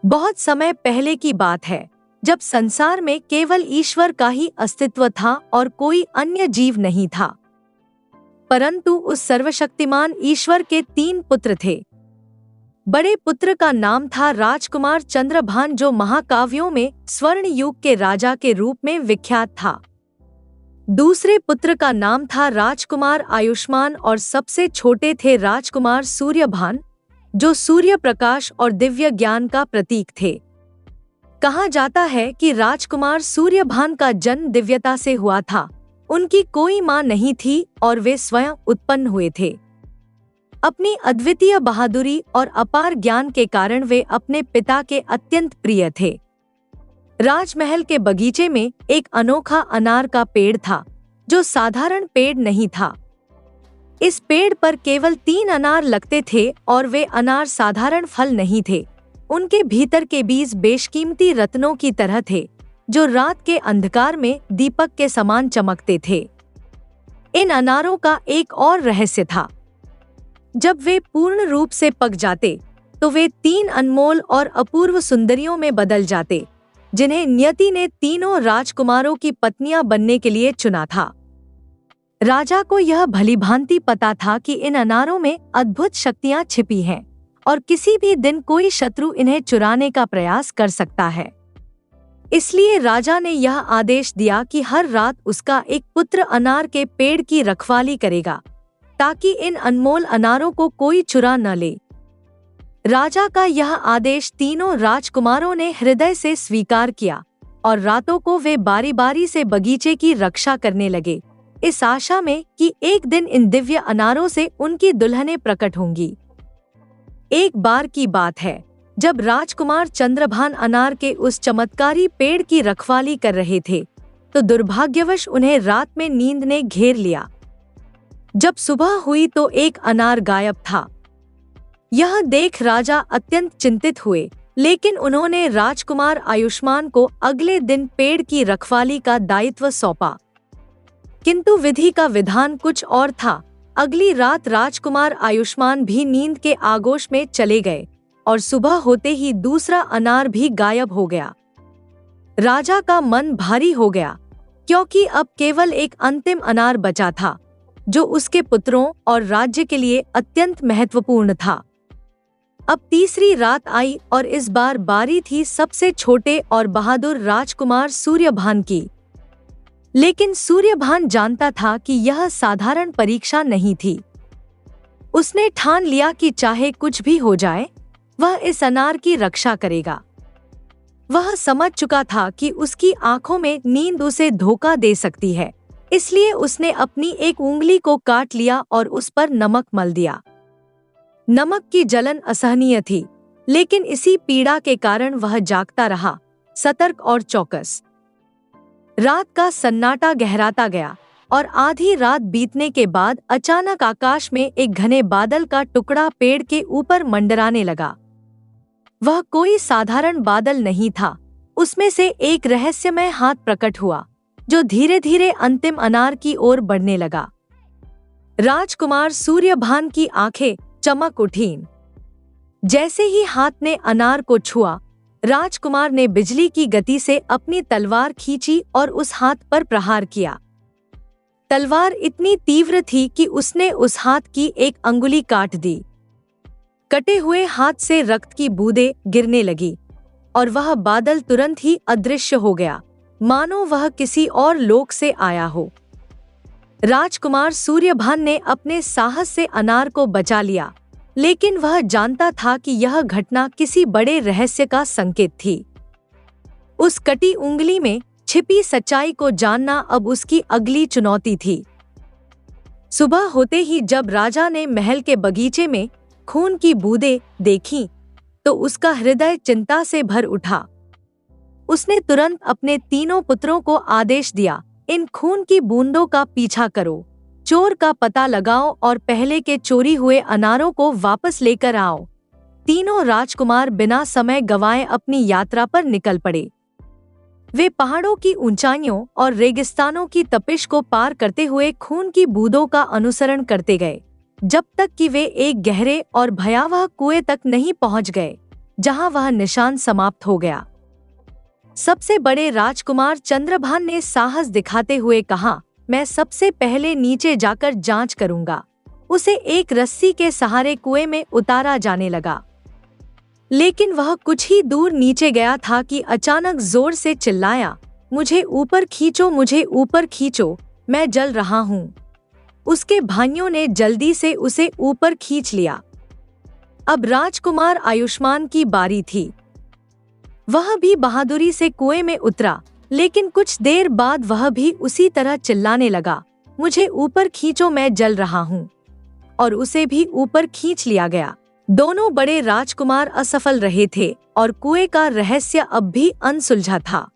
बहुत समय पहले की बात है, जब संसार में केवल ईश्वर का ही अस्तित्व था और कोई अन्य जीव नहीं था। परंतु उस सर्वशक्तिमान ईश्वर के 3 पुत्र थे। बड़े पुत्र का नाम था राजकुमार चंद्रभान, जो महाकाव्यों में स्वर्ण युग के राजा के रूप में विख्यात था। दूसरे पुत्र का नाम था राजकुमार आयुष्मान और सबसे छोटे थे राजकुमार सूर्यभान, जो सूर्य प्रकाश और दिव्य ज्ञान का प्रतीक थे। कहा जाता है कि राजकुमार सूर्यभान का जन्म दिव्यता से हुआ था। उनकी कोई मां नहीं थी और वे स्वयं उत्पन्न हुए थे। अपनी अद्वितीय बहादुरी और अपार ज्ञान के कारण वे अपने पिता के अत्यंत प्रिय थे। राजमहल के बगीचे में एक अनोखा अनार का पेड़ था, जो साधारण पेड़ नहीं था। इस पेड़ पर केवल 3 अनार लगते थे और वे अनार साधारण फल नहीं थे। उनके भीतर के बीज बेशकीमती रत्नों की तरह थे, जो रात के अंधकार में दीपक के समान चमकते थे। इन अनारों का एक और रहस्य था। जब वे पूर्ण रूप से पक जाते तो वे 3 अनमोल और अपूर्व सुंदरियों में बदल जाते, जिन्हें नियति ने तीनों राजकुमारों की पत्नियां बनने के लिए चुना था। राजा को यह भलीभांति पता था कि इन अनारों में अद्भुत शक्तियां छिपी हैं और किसी भी दिन कोई शत्रु इन्हें चुराने का प्रयास कर सकता है। इसलिए राजा ने यह आदेश दिया कि हर रात उसका एक पुत्र अनार के पेड़ की रखवाली करेगा, ताकि इन अनमोल अनारों को कोई चुरा न ले। राजा का यह आदेश तीनों राजकुमारों ने हृदय से स्वीकार किया और रातों को वे बारी बारी से बगीचे की रक्षा करने लगे, इस आशा में कि एक दिन इन दिव्य अनारों से उनकी दुल्हनें प्रकट होंगी। एक बार की बात है, जब राजकुमार चंद्रभान अनार के उस चमत्कारी पेड़ की रखवाली कर रहे थे, तो दुर्भाग्यवश उन्हें रात में नींद ने घेर लिया। जब सुबह हुई तो एक अनार गायब था। यह देख राजा अत्यंत चिंतित हुए, लेकिन उन्होंने राजकुमार आयुष्मान को अगले दिन पेड़ की रखवाली का दायित्व सौंपा। किंतु विधि का विधान कुछ और था। अगली रात राजकुमार आयुष्मान भी नींद के आगोश में चले गए और सुबह होते ही दूसरा अनार भी गायब हो गया। राजा का मन भारी हो गया, क्योंकि अब केवल एक अंतिम अनार बचा था, जो उसके पुत्रों और राज्य के लिए अत्यंत महत्वपूर्ण था। अब तीसरी रात आई और इस बार बारी थी सबसे छोटे और बहादुर राजकुमार सूर्यभान की। लेकिन सूर्यभान जानता था कि यह साधारण परीक्षा नहीं थी। उसने ठान लिया कि चाहे कुछ भी हो जाए, वह इस अनार की रक्षा करेगा। वह समझ चुका था कि उसकी आंखों में नींद उसे धोखा दे सकती है, इसलिए उसने अपनी एक उंगली को काट लिया और उस पर नमक मल दिया। नमक की जलन असहनीय थी, लेकिन इसी पीड़ा के कारण वह जागता रहा, सतर्क और चौकस। रात का सन्नाटा गहराता गया और आधी रात बीतने के बाद अचानक आकाश में एक घने बादल का टुकड़ा पेड़ के ऊपर मंडराने लगा। वह कोई साधारण बादल नहीं था, उसमें से एक रहस्यमय हाथ प्रकट हुआ, जो धीरे धीरे अंतिम अनार की ओर बढ़ने लगा। राजकुमार सूर्यभान की आंखें चमक उठीं। जैसे ही हाथ ने अनार को छुआ, राजकुमार ने बिजली की गति से अपनी तलवार खींची और उस हाथ पर प्रहार किया। तलवार इतनी तीव्र थी कि उसने उस हाथ की एक अंगुली काट दी। कटे हुए हाथ से रक्त की बूंदें गिरने लगी और वह बादल तुरंत ही अदृश्य हो गया, मानो वह किसी और लोक से आया हो। राजकुमार सूर्यभान ने अपने साहस से अनार को बचा लिया, लेकिन वह जानता था कि यह घटना किसी बड़े रहस्य का संकेत थी। उस कटी उंगली में छिपी सच्चाई को जानना अब उसकी अगली चुनौती थी। सुबह होते ही जब राजा ने महल के बगीचे में खून की बूंदें देखीं, तो उसका हृदय चिंता से भर उठा। उसने तुरंत अपने तीनों पुत्रों को आदेश दिया, इन खून की बूंदों का पीछा करो, चोर का पता लगाओ और पहले के चोरी हुए अनारों को वापस लेकर आओ। तीनों राजकुमार बिना समय गंवाए अपनी यात्रा पर निकल पड़े। वे पहाड़ों की ऊंचाइयों और रेगिस्तानों की तपिश को पार करते हुए खून की बूंदों का अनुसरण करते गए, जब तक कि वे एक गहरे और भयावह कुएं तक नहीं पहुंच गए, जहां वह निशान समाप्त हो गया। सबसे बड़े राजकुमार चंद्रभान ने साहस दिखाते हुए कहा, मैं सबसे पहले नीचे जाकर जांच करूंगा। उसे एक रस्सी के सहारे कुएं में उतारा जाने लगा। लेकिन वह कुछ ही दूर नीचे गया था कि अचानक जोर से चिल्लाया, मुझे ऊपर खींचो, मुझे ऊपर खींचो, मैं जल रहा हूँ। उसके भाइयों ने जल्दी से उसे ऊपर खींच लिया। अब राजकुमार आयुष्मान की बारी थी। वह भी बहादुरी से कुएं में उतरा, लेकिन कुछ देर बाद वह भी उसी तरह चिल्लाने लगा, मुझे ऊपर खींचो, मैं जल रहा हूँ। और उसे भी ऊपर खींच लिया गया। दोनों बड़े राजकुमार असफल रहे थे और कुएं का रहस्य अब भी अनसुलझा था।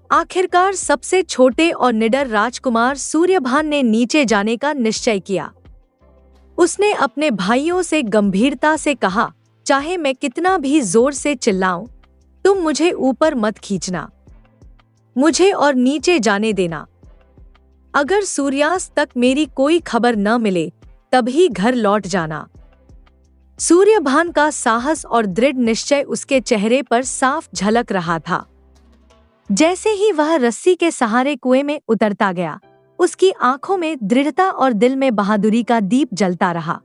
आखिरकार सबसे छोटे और निडर राजकुमार सूर्यभान ने नीचे जाने का निश्चय किया। उसने अपने भाइयों से गंभीरता से कहा, चाहे मैं कितना भी जोर से चिल्लाऊं, तुम मुझे ऊपर मत खींचना, मुझे और नीचे जाने देना। अगर सूर्यास्त तक मेरी कोई खबर न मिले तभी घर लौट जाना। सूर्यभान का साहस और दृढ़ निश्चय उसके चेहरे पर साफ झलक रहा था। जैसे ही वह रस्सी के सहारे कुएं में उतरता गया, उसकी आंखों में दृढ़ता और दिल में बहादुरी का दीप जलता रहा।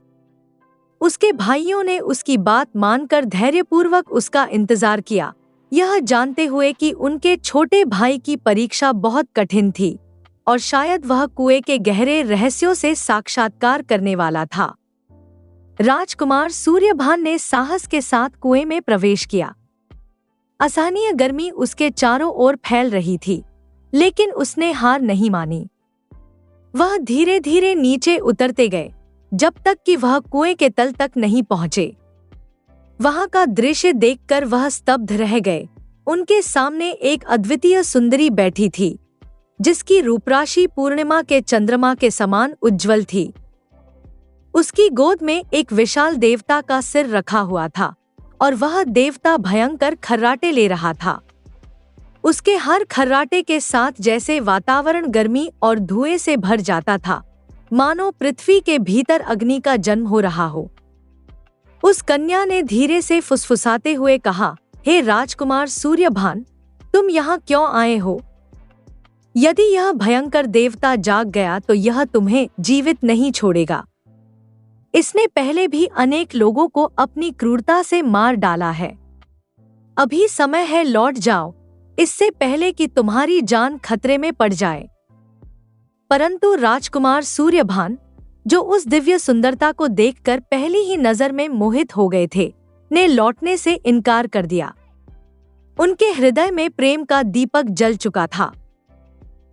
उसके भाइयों ने उसकी बात मानकर धैर्यपूर्वक उसका इंतजार किया, यह जानते हुए कि उनके छोटे भाई की परीक्षा बहुत कठिन थी और शायद वह कुएं के गहरे रहस्यों से साक्षात्कार करने वाला था। राजकुमार सूर्यभान ने साहस के साथ कुएं में प्रवेश किया। असहनीय गर्मी उसके चारों ओर फैल रही थी, लेकिन उसने हार नहीं मानी। वह धीरे धीरे नीचे उतरते गए, जब तक कि वह कुएं के तल तक नहीं पहुंचे। वहां का दृश्य देखकर वह स्तब्ध रह गए। उनके सामने एक अद्वितीय सुंदरी बैठी थी, जिसकी रूपराशि पूर्णिमा के चंद्रमा के समान उज्ज्वल थी। उसकी गोद में एक विशाल देवता का सिर रखा हुआ था और वह देवता भयंकर खर्राटे ले रहा था। उसके हर खर्राटे के साथ जैसे वातावरण गर्मी और धुएं से भर जाता था, मानो पृथ्वी के भीतर अग्नि का जन्म हो रहा हो। उस कन्या ने धीरे से फुसफुसाते हुए कहा, हे राजकुमार सूर्यभान, तुम यहाँ क्यों आए हो? यदि यह भयंकर देवता जाग गया तो यह तुम्हें जीवित नहीं छोड़ेगा। इसने पहले भी अनेक लोगों को अपनी क्रूरता से मार डाला है। अभी समय है, लौट जाओ, इससे पहले कि तुम्हारी जान खतरे में पड़ जाए। परंतु राजकुमार सूर्यभान, जो उस दिव्य सुंदरता को देखकर पहली ही नजर में मोहित हो गए थे, ने लौटने से इनकार कर दिया। उनके हृदय में प्रेम का दीपक जल चुका था।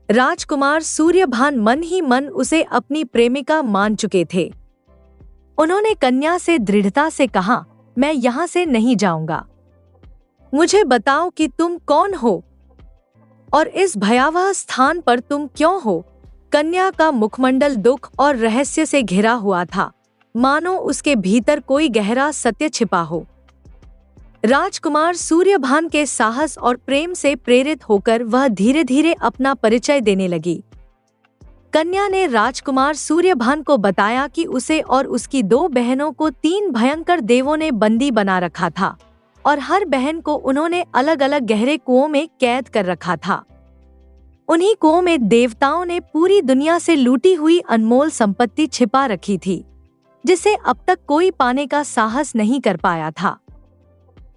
राजकुमार सूर्यभान मन ही मन उसे अपनी प्रेमिका मान चुके थे। उन्होंने कन्या से दृढ़ता से कहा, मैं यहाँ से नहीं जाऊंगा। मुझे बताओ कि तुम कौन हो और इस भयावह स्थान पर तुम क्यों हो? कन्या का मुखमंडल दुख और रहस्य से घिरा हुआ था, मानो उसके भीतर कोई गहरा सत्य छिपा हो। राजकुमार सूर्यभान के साहस और प्रेम से प्रेरित होकर वह धीरे धीरे अपना परिचय देने लगी। कन्या ने राजकुमार सूर्यभान को बताया कि उसे और उसकी 2 बहनों को 3 भयंकर देवों ने बंदी बना रखा था और हर बहन को उन्होंने अलग अलग गहरे कुओं में कैद कर रखा था। उन्हीं कुओं में देवताओं ने पूरी दुनिया से लूटी हुई अनमोल संपत्ति छिपा रखी थी, जिसे अब तक कोई पाने का साहस नहीं कर पाया था।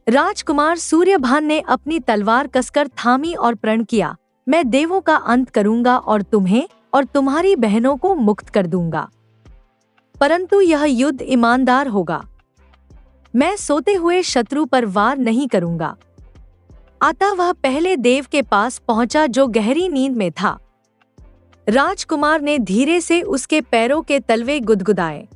राजकुमार सूर्यभान ने अपनी तलवार कसकर थामी और प्रण किया, मैं देवों का अंत करूंगा और तुम्हें और तुम्हारी बहनों को मुक्त कर दूंगा। परंतु यह युद्ध ईमानदार होगा। मैं सोते हुए शत्रु पर वार नहीं करूंगा। अतः वह पहले देव के पास पहुंचा जो गहरी नींद में था। राजकुमार ने धीरे से उसके पैरों के तलवे गुदगुदाए।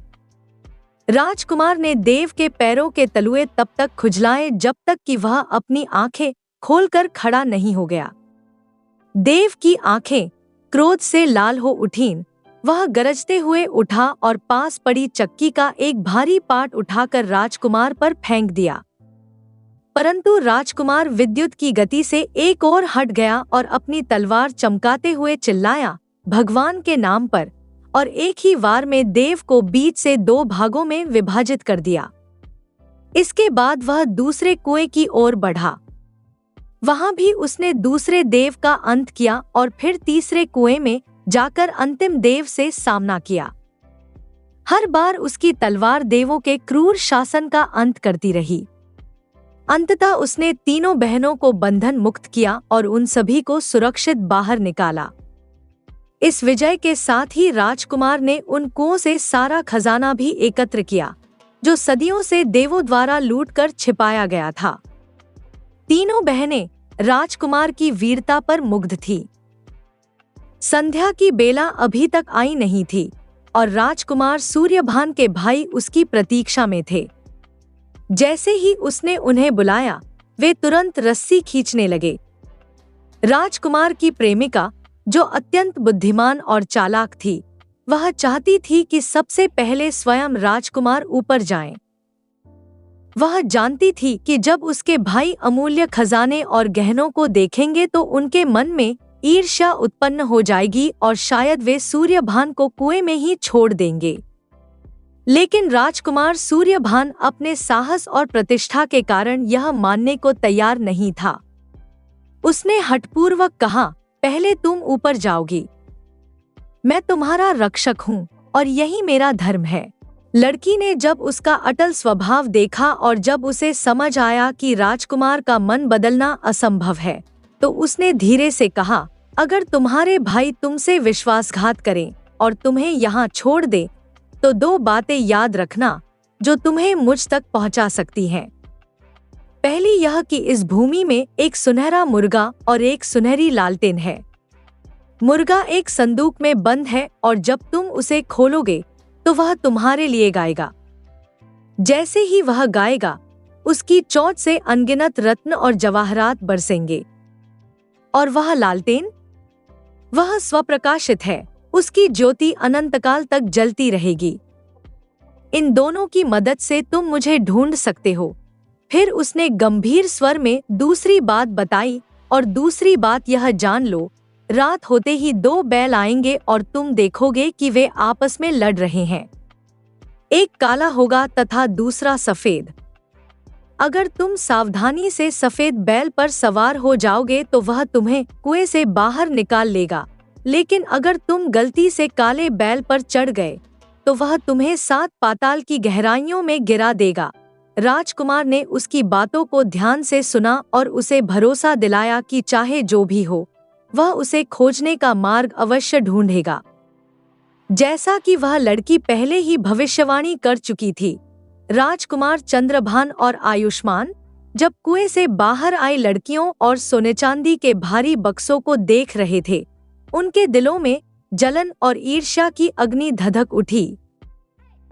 राजकुमार ने देव के पैरों के तलुए तब तक खुजलाए जब तक कि वह अपनी आंखें खोलकर खड़ा नहीं हो गया। देव की आंखें क्रोध से लाल हो उठीं। वह गरजते हुए उठा और पास पड़ी चक्की का एक भारी पाट उठाकर राजकुमार पर फेंक दिया। परंतु राजकुमार विद्युत की गति से एक ओर हट गया और अपनी तलवार चमकाते हुए चिल्लाया, भगवान के नाम पर, और एक ही वार में देव को बीच से 2 भागों में विभाजित कर दिया। इसके बाद वह दूसरे कुएं की ओर बढ़ा। वहां भी उसने दूसरे देव का अंत किया और फिर तीसरे कुएं में जाकर अंतिम देव से सामना किया। हर बार उसकी तलवार देवों के क्रूर शासन का अंत करती रही। अंततः उसने तीनों बहनों को बंधन मुक्त किया और उन सभी को सुरक्षित बाहर निकाला। इस विजय के साथ ही राजकुमार ने उन कुओं से सारा खजाना भी एकत्र किया जो सदियों से देवों द्वारा लूटकर छिपाया गया था। तीनों बहनें राजकुमार की वीरता पर मुग्ध थीं। संध्या की बेला अभी तक आई नहीं थी और राजकुमार सूर्यभान के भाई उसकी प्रतीक्षा में थे। जैसे ही उसने उन्हें बुलाया, वे तुरंत रस्सी खींचने लगे। राजकुमार की प्रेमिका, जो अत्यंत बुद्धिमान और चालाक थी, वह चाहती थी कि सबसे पहले स्वयं राजकुमार ऊपर जाएं। वह जानती थी कि जब उसके भाई अमूल्य खजाने और गहनों को देखेंगे तो उनके मन में ईर्ष्या उत्पन्न हो जाएगी और शायद वे सूर्यभान को कुएं में ही छोड़ देंगे। लेकिन राजकुमार सूर्यभान अपने साहस और प्रतिष्ठा के कारण यह मानने को तैयार नहीं था। उसने हठपूर्वक कहा, पहले तुम ऊपर जाओगी। मैं तुम्हारा रक्षक हूँ और यही मेरा धर्म है। लड़की ने जब उसका अटल स्वभाव देखा और जब उसे समझ आया कि राजकुमार का मन बदलना असंभव है, तो उसने धीरे से कहा, अगर तुम्हारे भाई तुमसे विश्वासघात करें और तुम्हें यहाँ छोड़ दे तो दो बातें याद रखना जो तुम्हें मुझ तक पहुँचा सकती हैं। पहली यह कि इस भूमि में एक सुनहरा मुर्गा और एक सुनहरी लालटेन है। मुर्गा एक संदूक में बंद है और जब तुम उसे खोलोगे तो वह तुम्हारे लिए गाएगा। जैसे ही वह गाएगा, उसकी चोंच से अनगिनत रत्न और जवाहरात बरसेंगे। और वह लालटेन, वह स्वप्रकाशित है, उसकी ज्योति अनंतकाल तक जलती रहेगी। इन दोनों की मदद से तुम मुझे ढूंढ सकते हो। फिर उसने गंभीर स्वर में दूसरी बात बताई, और दूसरी बात यह जान लो, रात होते ही दो बैल आएंगे और तुम देखोगे कि वे आपस में लड़ रहे हैं। एक काला होगा तथा दूसरा सफेद। अगर तुम सावधानी से सफेद बैल पर सवार हो जाओगे तो वह तुम्हें कुएं से बाहर निकाल लेगा, लेकिन अगर तुम गलती से काले बैल पर चढ़ गए तो वह तुम्हें 7 पाताल की गहराइयों में गिरा देगा। राजकुमार ने उसकी बातों को ध्यान से सुना और उसे भरोसा दिलाया कि चाहे जो भी हो, वह उसे खोजने का मार्ग अवश्य ढूंढेगा। जैसा कि वह लड़की पहले ही भविष्यवाणी कर चुकी थी, राजकुमार चंद्रभान और आयुष्मान जब कुएं से बाहर आई लड़कियों और सोने चांदी के भारी बक्सों को देख रहे थे, उनके दिलों में जलन और ईर्ष्या की अग्नि धधक उठी।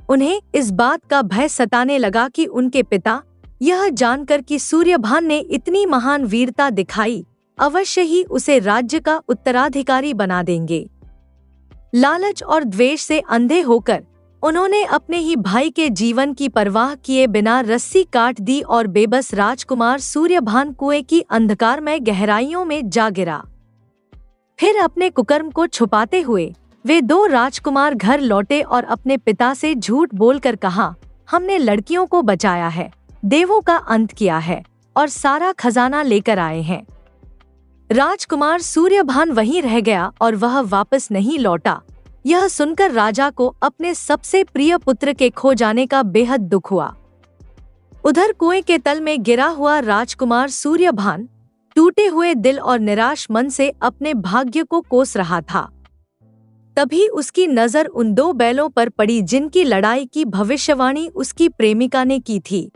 उन्हें इस बात का भय सताने लगा कि उनके पिता, यह जानकर कि सूर्यभान ने इतनी महान वीरता दिखाई, अवश्य ही उसे राज्य का उत्तराधिकारी बना देंगे। लालच और द्वेष से अंधे होकर उन्होंने अपने ही भाई के जीवन की परवाह किए बिना रस्सी काट दी और बेबस राजकुमार सूर्यभान कुएं की अंधकारमय गहराइयों में जा गिरा। फिर अपने कुकर्म को छुपाते हुए वे दो राजकुमार घर लौटे और अपने पिता से झूठ बोलकर कहा, हमने लड़कियों को बचाया है, देवों का अंत किया है और सारा खजाना लेकर आए हैं। राजकुमार सूर्यभान वहीं रह गया और वह वापस नहीं लौटा। यह सुनकर राजा को अपने सबसे प्रिय पुत्र के खो जाने का बेहद दुख हुआ। उधर कुएं के तल में गिरा हुआ राजकुमार सूर्यभान टूटे हुए दिल और निराश मन से अपने भाग्य को कोस रहा था। तभी उसकी नजर उन दो बैलों पर पड़ी जिनकी लड़ाई की भविष्यवाणी उसकी प्रेमिका ने की थी।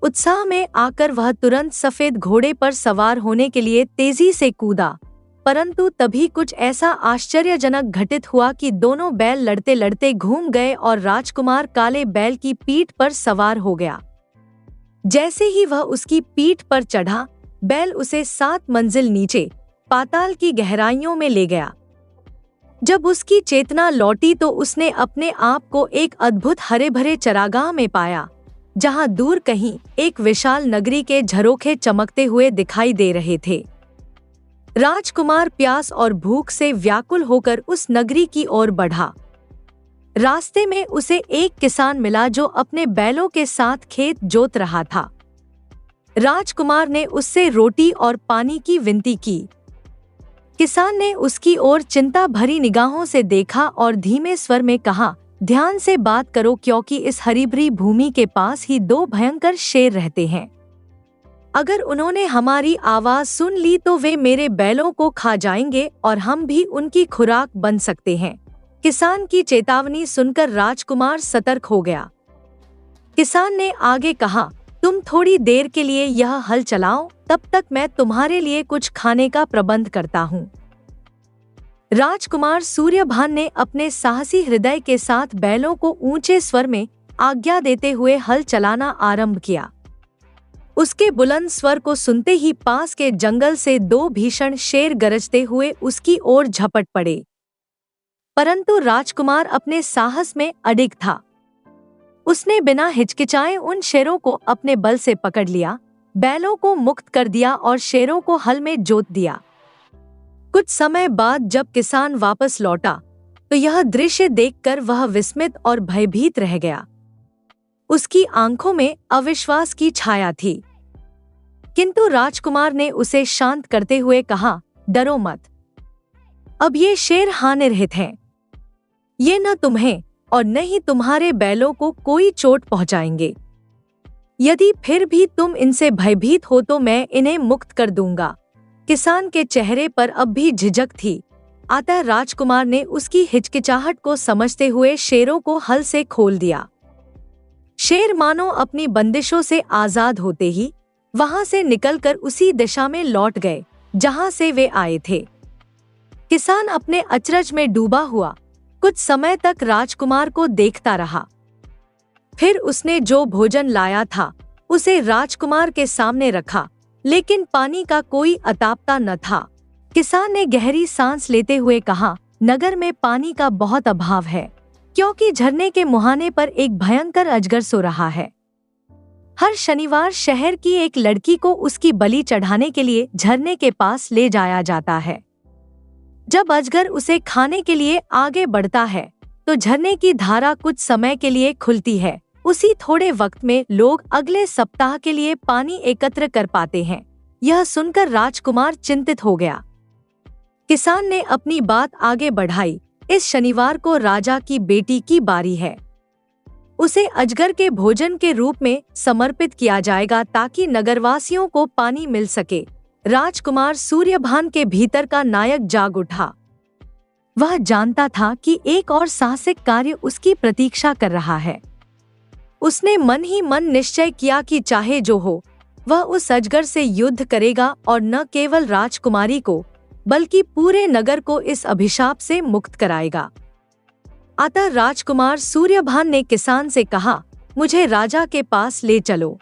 उत्साह में आकर वह तुरंत सफेद घोड़े पर सवार होने के लिए तेजी से कूदा, परंतु तभी कुछ ऐसा आश्चर्यजनक घटित हुआ कि दोनों बैल लड़ते लड़ते घूम गए और राजकुमार काले बैल की पीठ पर सवार हो गया। जैसे ही वह उसकी पीठ पर चढ़ा, बैल उसे 7 मंजिल नीचे पाताल की गहराइयों में ले गया। जब उसकी चेतना लौटी तो उसने अपने आप को एक अद्भुत हरे भरे चरागाह में पाया, जहां दूर कहीं एक विशाल नगरी के झरोखे चमकते हुए दिखाई दे रहे थे। राजकुमार प्यास और भूख से व्याकुल होकर उस नगरी की ओर बढ़ा। रास्ते में उसे एक किसान मिला जो अपने बैलों के साथ खेत जोत रहा था। राजकुमार ने उससे रोटी और पानी की विनती की। किसान ने उसकी ओर चिंता भरी निगाहों से देखा और धीमे स्वर में कहा, ध्यान से बात करो क्योंकि इस हरी भरी भूमि के पास ही 2 भयंकर शेर रहते हैं। अगर उन्होंने हमारी आवाज सुन ली तो वे मेरे बैलों को खा जाएंगे और हम भी उनकी खुराक बन सकते हैं। किसान की चेतावनी सुनकर राजकुमार सतर्क हो गया। किसान ने आगे कहा, तुम थोड़ी देर के लिए यह हल चलाओ, तब तक मैं तुम्हारे लिए कुछ खाने का प्रबंध करता हूँ। राजकुमार सूर्यभान ने अपने साहसी हृदय के साथ बैलों को ऊंचे स्वर में आज्ञा देते हुए हल चलाना आरंभ किया। उसके बुलंद स्वर को सुनते ही पास के जंगल से 2 भीषण शेर गरजते हुए उसकी ओर झपट पड़े। परंतु राजकुमार अपने साहस में अडिग था। उसने बिना हिचकिचाए उन शेरों को अपने बल से पकड़ लिया, बैलों को मुक्त कर दिया और शेरों को हल में जोत दिया। कुछ समय बाद जब किसान वापस लौटा तो यह दृश्य देखकर वह विस्मित और भयभीत रह गया। उसकी आंखों में अविश्वास की छाया थी। किंतु राजकुमार ने उसे शांत करते हुए कहा, डरो मत, अब ये शेर हानिरहित हैं। ये न तुम्हें और न ही तुम्हारे बैलों को कोई चोट पहुंचाएंगे। यदि फिर भी तुम इनसे भयभीत हो तो मैं इन्हें मुक्त कर दूंगा। किसान के चेहरे पर अब भी झिझक थी, अतः राजकुमार ने उसकी हिचकिचाहट को समझते हुए शेरों को हल से खोल दिया। शेर मानो अपनी बंदिशों से आजाद होते ही वहां से निकलकर उसी दिशा में लौट गए जहां से वे आए थे। किसान अपने अचरज में डूबा हुआ कुछ समय तक राजकुमार को देखता रहा। फिर उसने जो भोजन लाया था उसे राजकुमार के सामने रखा, लेकिन पानी का कोई अतापता न था। किसान ने गहरी सांस लेते हुए कहा, नगर में पानी का बहुत अभाव है, क्योंकि झरने के मुहाने पर एक भयंकर अजगर सो रहा है। हर शनिवार शहर की एक लड़की को उसकी बलि चढ़ाने के लिए झरने के पास ले जाया जाता है। जब अजगर उसे खाने के लिए आगे बढ़ता है तो झरने की धारा कुछ समय के लिए खुलती है। उसी थोड़े वक्त में लोग अगले सप्ताह के लिए पानी एकत्र कर पाते हैं। यह सुनकर राजकुमार चिंतित हो गया। किसान ने अपनी बात आगे बढ़ाई, इस शनिवार को राजा की बेटी की बारी है। उसे अजगर के भोजन के रूप में समर्पित किया जाएगा ताकि नगरवासियों को पानी मिल सके। राजकुमार सूर्यभान के भीतर का नायक जाग उठा। वह जानता था कि एक और साहसिक कार्य उसकी प्रतीक्षा कर रहा है। उसने मन ही मन निश्चय किया कि चाहे जो हो, वह उस अजगर से युद्ध करेगा और न केवल राजकुमारी को बल्कि पूरे नगर को इस अभिशाप से मुक्त कराएगा। अतः राजकुमार सूर्यभान ने किसान से कहा, मुझे राजा के पास ले चलो।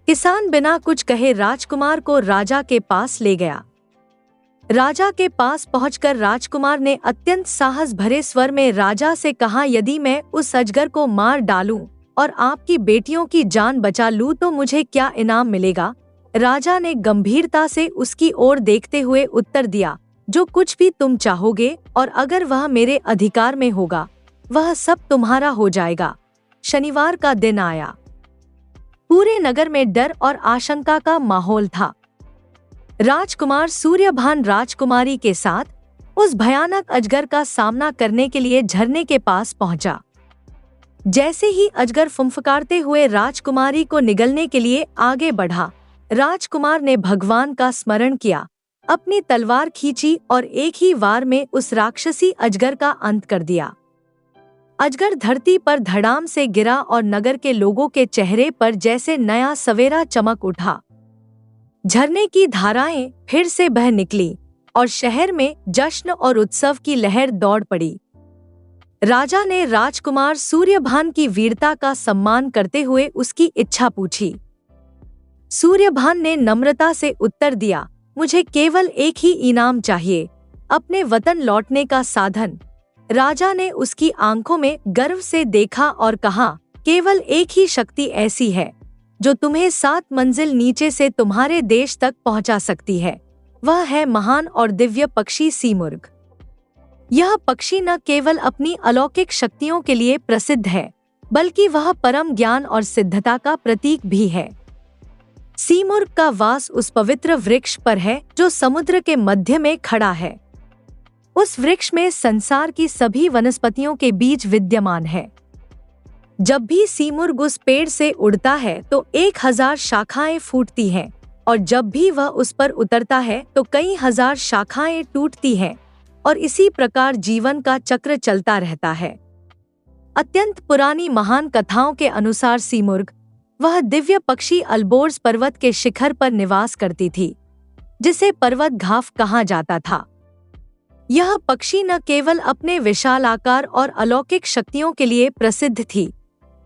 किसान बिना कुछ कहे राजकुमार को राजा के पास ले गया। राजा के पास पहुंचकर राजकुमार ने अत्यंत साहस भरे स्वर में राजा से कहा, यदि मैं उस अजगर को मार डालूं और आपकी बेटियों की जान बचा लूं तो मुझे क्या इनाम मिलेगा? राजा ने गंभीरता से उसकी ओर देखते हुए उत्तर दिया, जो कुछ भी तुम चाहोगे और अगर वह मेरे अधिकार में होगा वह सब तुम्हारा हो जाएगा। शनिवार का दिन आया। पूरे नगर में डर और आशंका का माहौल था। राजकुमार सूर्यभान राजकुमारी के साथ उस भयानक अजगर का सामना करने के लिए झरने के पास पहुंचा। जैसे ही अजगर फुंफकारते हुए राजकुमारी को निगलने के लिए आगे बढ़ा, राजकुमार ने भगवान का स्मरण किया, अपनी तलवार खींची और एक ही वार में उस राक्षसी अजगर का अंत कर दिया। अजगर धरती पर धड़ाम से गिरा और नगर के लोगों के चेहरे पर जैसे नया सवेरा चमक उठा। झरने की धाराएं फिर से बह निकली और शहर में जश्न और उत्सव की लहर दौड़ पड़ी। राजा ने राजकुमार सूर्यभान की वीरता का सम्मान करते हुए उसकी इच्छा पूछी। सूर्यभान ने नम्रता से उत्तर दिया, मुझे केवल एक ही इनाम चाहिए, अपने वतन लौटने का साधन। राजा ने उसकी आंखों में गर्व से देखा और कहा, केवल एक ही शक्ति ऐसी है जो तुम्हें 7 मंजिल नीचे से तुम्हारे देश तक पहुंचा सकती है, वह है महान और दिव्य पक्षी सीमुर्ग। यह पक्षी न केवल अपनी अलौकिक शक्तियों के लिए प्रसिद्ध है, बल्कि वह परम ज्ञान और सिद्धता का प्रतीक भी है। सीमुर्ग का वास उस पवित्र वृक्ष पर है जो समुद्र के मध्य में खड़ा है। उस वृक्ष में संसार की सभी वनस्पतियों के बीज विद्यमान है। जब भी सीमुर्ग उस पेड़ से उड़ता है तो 1000 शाखाएं फूटती हैं, और जब भी वह उस पर उतरता है तो कई हजार शाखाएं टूटती हैं, और इसी प्रकार जीवन का चक्र चलता रहता है। अत्यंत पुरानी महान कथाओं के अनुसार सीमुर्ग, वह दिव्य पक्षी अल्बोर्ज पर्वत के शिखर पर निवास करती थी, जिसे पर्वत घाव कहा जाता था। यह पक्षी न केवल अपने विशाल आकार और अलौकिक शक्तियों के लिए प्रसिद्ध थी,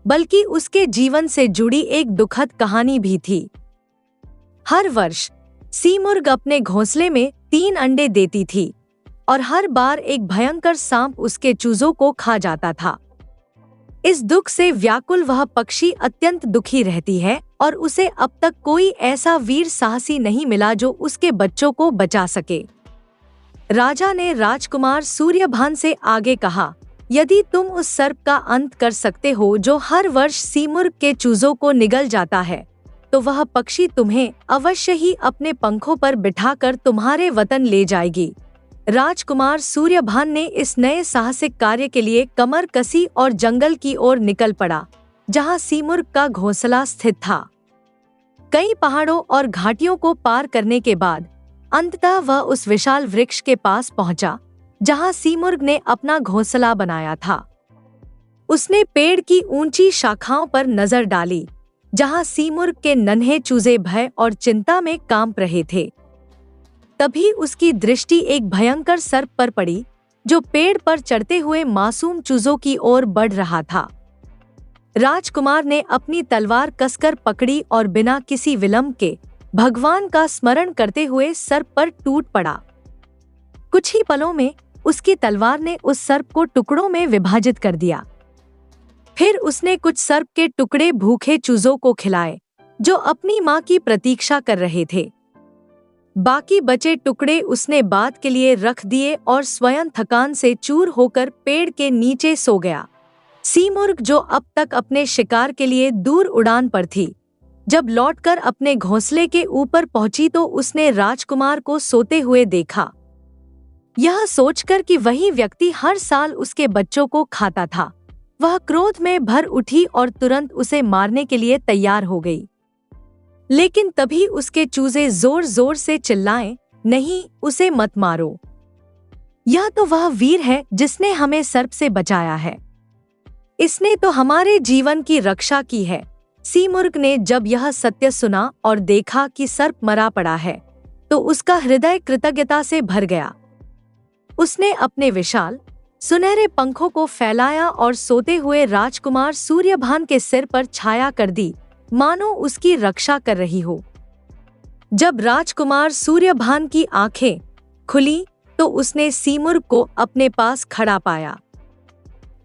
बल्कि उसके जीवन से जुड़ी एक दुखद कहानी भी थी। हर वर्ष सीमुर्ग अपने घोंसले में 3 अंडे देती थी, और हर बार एक भयंकर सांप उसके चूजों को खा जाता था। इस दुख से व्याकुल वह पक्षी अत्यंत दुखी रहती है, और उसे अब तक कोई ऐसा वीर साहसी नहीं मिला जो उसके बच्चों को बचा सके। राजा ने राजकुमार सूर्यभान से आगे कहा, यदि तुम उस सर्प का अंत कर सकते हो जो हर वर्ष सीमुर्ग के चूजों को निगल जाता है, तो वह पक्षी तुम्हें अवश्य ही अपने पंखों पर बिठाकर तुम्हारे वतन ले जाएगी। राजकुमार सूर्यभान ने इस नए साहसिक कार्य के लिए कमर कसी और जंगल की ओर निकल पड़ा, जहां सीमुर्ग का घोंसला स्थित था। कई पहाड़ों और घाटियों को पार करने के बाद अंततः वह उस विशाल वृक्ष के पास पहुंचा, जहां सीमुर्ग ने अपना घोंसला बनाया था। उसने पेड़ की ऊंची शाखाओं पर नजर डाली, जहां सीमुर्ग के नन्हे चूजे भय और चिंता में कांप रहे थे। तभी उसकी दृष्टि एक भयंकर सर्प पर पड़ी, जो पेड़ पर चढ़ते हुए मासूम चूजों की ओर बढ़ रहा था। राजकुमार ने अपनी तलवार कसकर पकड़ी और बिना किसी विलंब के भगवान का स्मरण करते हुए सर्प पर टूट पड़ा। कुछ ही पलों में उसकी तलवार ने उस सर्प को टुकड़ों में विभाजित कर दिया। फिर उसने कुछ सर्प के टुकड़े भूखे चूजों को खिलाए, जो अपनी मां की प्रतीक्षा कर रहे थे। बाकी बचे टुकड़े उसने बाद के लिए रख दिए और स्वयं थकान से चूर होकर पेड़ के नीचे सो गया। सीमुर्ग, जो अब तक अपने शिकार के लिए दूर उड़ान पर थी, जब लौटकर अपने घोंसले के ऊपर पहुंची तो उसने राजकुमार को सोते हुए देखा। यह सोचकर कि वही व्यक्ति हर साल उसके बच्चों को खाता था, वह क्रोध में भर उठी और तुरंत उसे मारने के लिए तैयार हो गई। लेकिन तभी उसके चूजे जोर जोर से चिल्लाए, नहीं, उसे मत मारो। यह तो वह वीर है जिसने हमें सर्प से बचाया है। इसने तो हमारे जीवन की रक्षा की है। सीमुर्ग ने जब यह सत्य सुना और देखा कि सर्प मरा पड़ा है, तो उसका हृदय कृतज्ञता से भर गया। उसने अपने विशाल सुनहरे पंखों को फैलाया और सोते हुए राजकुमार सूर्यभान के सिर पर छाया कर दी, मानो उसकी रक्षा कर रही हो। जब राजकुमार सूर्यभान की आंखें खुली तो उसने सीमुर्ग को अपने पास खड़ा पाया।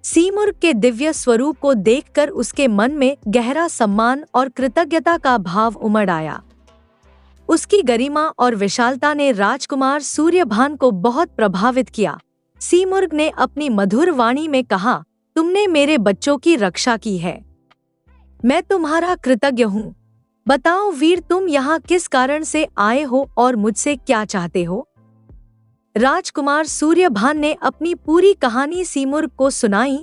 सीमुर्ग के दिव्य स्वरूप को देखकर उसके मन में गहरा सम्मान और कृतज्ञता का भाव उमड़ आया। उसकी गरिमा और विशालता ने राजकुमार सूर्यभान को बहुत प्रभावित किया। सीमुर्ग ने अपनी मधुर वाणी में कहा, तुमने मेरे बच्चों की रक्षा की है, मैं तुम्हारा कृतज्ञ हूँ। बताओ वीर, तुम यहाँ किस कारण से आए हो और मुझसे क्या चाहते हो? राजकुमार सूर्यभान ने अपनी पूरी कहानी सीमुर्ग को सुनाई,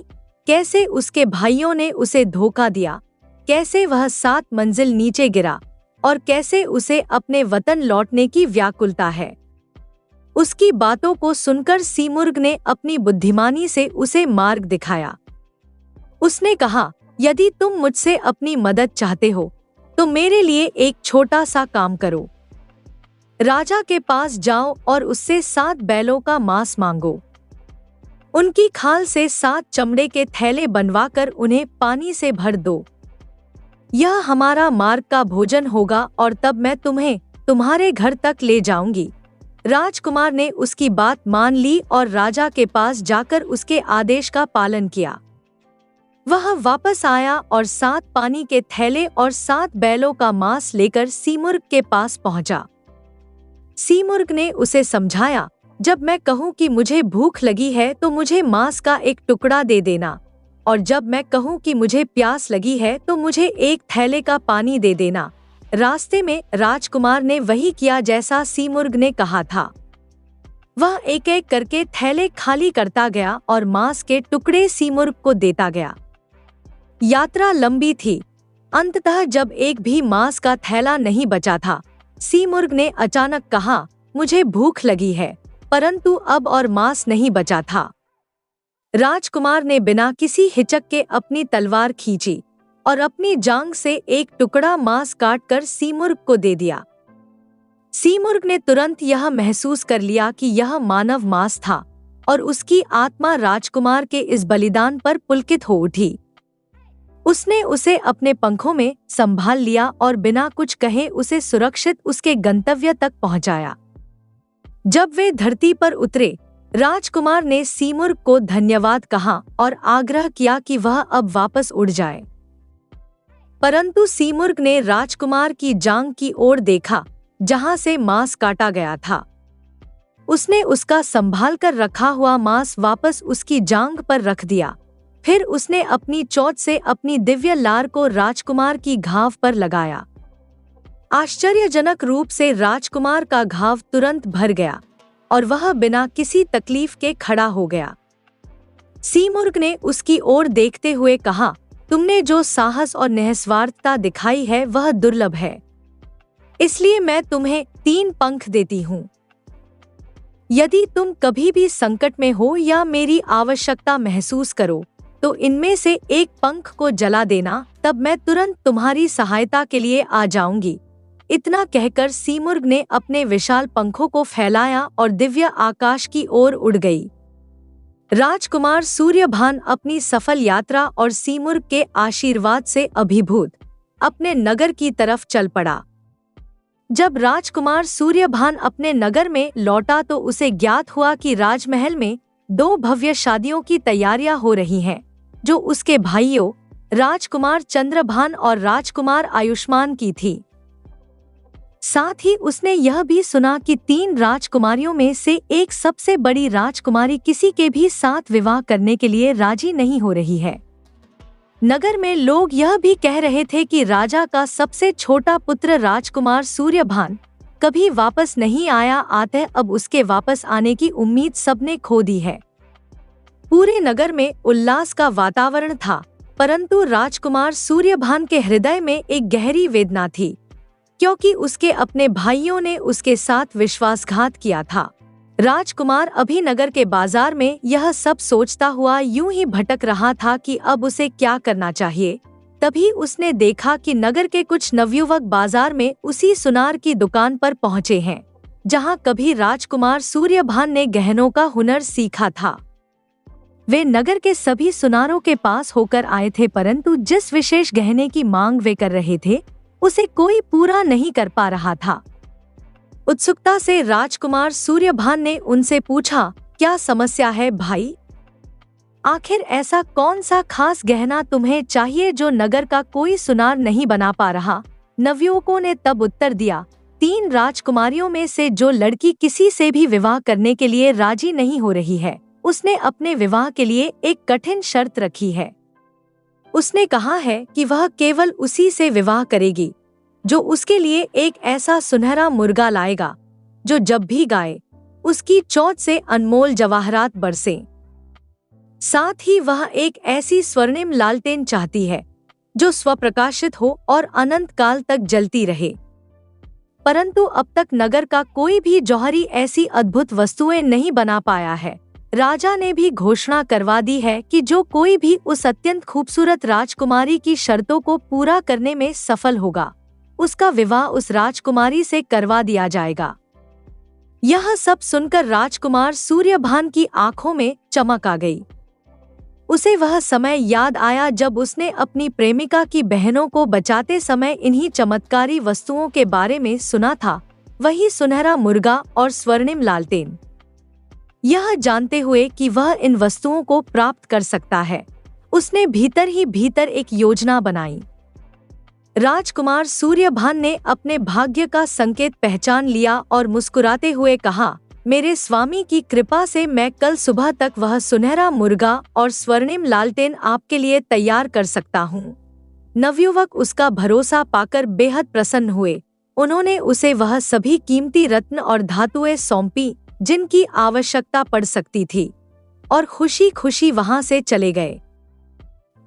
कैसे उसके भाइयों ने उसे धोखा दिया, कैसे वह 7 मंजिल नीचे गिरा और कैसे उसे अपने वतन लौटने की व्याकुलता है। उसकी बातों को सुनकर सीमुर्ग ने अपनी बुद्धिमानी से उसे मार्ग दिखाया। उसने कहा, यदि तुम मुझसे अपनी मदद चाहते हो तो मेरे लिए एक छोटा सा काम करो। राजा के पास जाओ और उससे 7 बैलों का मांस मांगो। उनकी खाल से 7 चमड़े के थैले बनवाकर उन्हें पानी से भर दो। यह हमारा मार्ग का भोजन होगा और तब मैं तुम्हें तुम्हारे घर तक ले जाऊंगी। राजकुमार ने उसकी बात मान ली और राजा के पास जाकर उसके आदेश का पालन किया। वह वापस आया और 7 पानी के थैले और 7 बैलों का मांस लेकर सीमुर्ग के पास पहुंचा। सीमुर्ग ने उसे समझाया, जब मैं कहूँ कि मुझे भूख लगी है तो मुझे मांस का एक टुकड़ा दे देना, और जब मैं कहूँ कि मुझे प्यास लगी है तो मुझे एक थैले का पानी दे देना। रास्ते में राजकुमार ने वही किया जैसा सीमुर्ग ने कहा था। वह एक एक करके थैले खाली करता गया और मांस के टुकड़े सीमुर्ग को देता गया। यात्रा लंबी थी। अंततः जब एक भी मांस का थैला नहीं बचा था, सीमुर्ग ने अचानक कहा, मुझे भूख लगी है, परंतु अब और मांस नहीं बचा था। राजकुमार ने बिना किसी हिचक के अपनी तलवार खींची और अपनी जांग से एक टुकड़ा मांस काटकर सीमुर्ग को दे दिया। सीमुर्ग ने तुरंत यह महसूस कर लिया कि यह मानव मांस था और उसकी आत्मा राजकुमार के इस बलिदान पर पुलकित हो उठी। उसने उसे अपने पंखों में संभाल लिया और बिना कुछ कहे उसे सुरक्षित उसके गंतव्य तक पहुंचाया। जब वे धरती पर उतरे, राजकुमार ने सीमुर्ग को धन्यवाद कहा और आग्रह किया कि वह अब वापस उड़ जाए। परंतु सीमुर्ग ने राजकुमार की जांग की ओर देखा जहां से मांस काटा गया था। उसने उसका संभाल कर रखा हुआ मांस वापस उसकी जांग पर रख दिया। फिर उसने अपनी चोंच से अपनी दिव्य लार को राजकुमार की घाव पर लगाया। आश्चर्यजनक रूप से राजकुमार का घाव तुरंत भर गया और वह बिना किसी तकलीफ के खड़ा हो गया। सीमुर्ग ने उसकी ओर देखते हुए कहा, तुमने जो साहस और निस्वार्थता दिखाई है वह दुर्लभ है, इसलिए मैं तुम्हें 3 पंख देती हूँ। यदि तुम कभी भी संकट में हो या मेरी आवश्यकता महसूस करो तो इनमें से एक पंख को जला देना, तब मैं तुरंत तुम्हारी सहायता के लिए आ जाऊंगी। इतना कहकर सीमुर्ग ने अपने विशाल पंखों को फैलाया और दिव्य आकाश की ओर उड़ गई। राजकुमार सूर्यभान अपनी सफल यात्रा और सीमुर्ग के आशीर्वाद से अभिभूत अपने नगर की तरफ चल पड़ा। जब राजकुमार सूर्यभान अपने नगर में लौटा तो उसे ज्ञात हुआ कि राजमहल में 2 भव्य शादियों की तैयारियां हो रही हैं, जो उसके भाइयों राजकुमार चंद्रभान और राजकुमार आयुष्मान की थी। साथ ही उसने यह भी सुना कि 3 राजकुमारियों में से एक सबसे बड़ी राजकुमारी किसी के भी साथ विवाह करने के लिए राजी नहीं हो रही है। नगर में लोग यह भी कह रहे थे कि राजा का सबसे छोटा पुत्र राजकुमार सूर्यभान कभी वापस नहीं आया, अतः अब उसके वापस आने की उम्मीद सबने खो दी है। पूरे नगर में उल्लास का वातावरण था, परंतु राजकुमार सूर्यभान के हृदय में एक गहरी वेदना थी, क्योंकि उसके अपने भाइयों ने उसके साथ विश्वासघात किया था। राजकुमार अभी नगर के बाजार में यह सब सोचता हुआ यूं ही भटक रहा था कि अब उसे क्या करना चाहिए। तभी उसने देखा कि नगर के कुछ नवयुवक बाजार में उसी सुनार की दुकान पर पहुंचे हैं, जहां कभी राजकुमार सूर्यभान ने गहनों का हुनर सीखा था। वे नगर के सभी सुनारों के पास होकर आए थे, परंतु जिस विशेष गहने की मांग वे कर रहे थे उसे कोई पूरा नहीं कर पा रहा था। उत्सुकता से राजकुमार सूर्यभान ने उनसे पूछा, क्या समस्या है भाई? आखिर ऐसा कौन सा खास गहना तुम्हें चाहिए जो नगर का कोई सुनार नहीं बना पा रहा? नवयुवकों ने तब उत्तर दिया, 3 राजकुमारियों में से जो लड़की किसी से भी विवाह करने के लिए राजी नहीं हो रही है, उसने अपने विवाह के लिए एक कठिन शर्त रखी है। उसने कहा है कि वह केवल उसी से विवाह करेगी जो उसके लिए एक ऐसा सुनहरा मुर्गा लाएगा जो जब भी गाए उसकी चोंच से अनमोल जवाहरात बरसें। साथ ही वह एक ऐसी स्वर्णिम लालटेन चाहती है जो स्वप्रकाशित हो और अनंत काल तक जलती रहे। परंतु अब तक नगर का कोई भी जौहरी ऐसी अद्भुत वस्तुएं नहीं बना पाया है। राजा ने भी घोषणा करवा दी है कि जो कोई भी उस अत्यंत खूबसूरत राजकुमारी की शर्तों को पूरा करने में सफल होगा, उसका विवाह उस राजकुमारी से करवा दिया जाएगा। यह सब सुनकर राजकुमार सूर्यभान की आंखों में चमक आ गई। उसे वह समय याद आया जब उसने अपनी प्रेमिका की बहनों को बचाते समय इन्हीं चमत्कारी वस्तुओं के बारे में सुना था, वही सुनहरा मुर्गा और स्वर्णिम लालटेन। यह जानते हुए कि वह इन वस्तुओं को प्राप्त कर सकता है, उसने भीतर ही भीतर एक योजना बनाई। राजकुमार सूर्यभान ने अपने भाग्य का संकेत पहचान लिया और मुस्कुराते हुए कहा, मेरे स्वामी की कृपा से मैं कल सुबह तक वह सुनहरा मुर्गा और स्वर्णिम लालटेन आपके लिए तैयार कर सकता हूँ। नवयुवक उसका भरोसा पाकर बेहद प्रसन्न हुए। उन्होंने उसे वह सभी कीमती रत्न और धातुएं सौंपी जिनकी आवश्यकता पड़ सकती थी, और खुशी खुशी वहां से चले गए।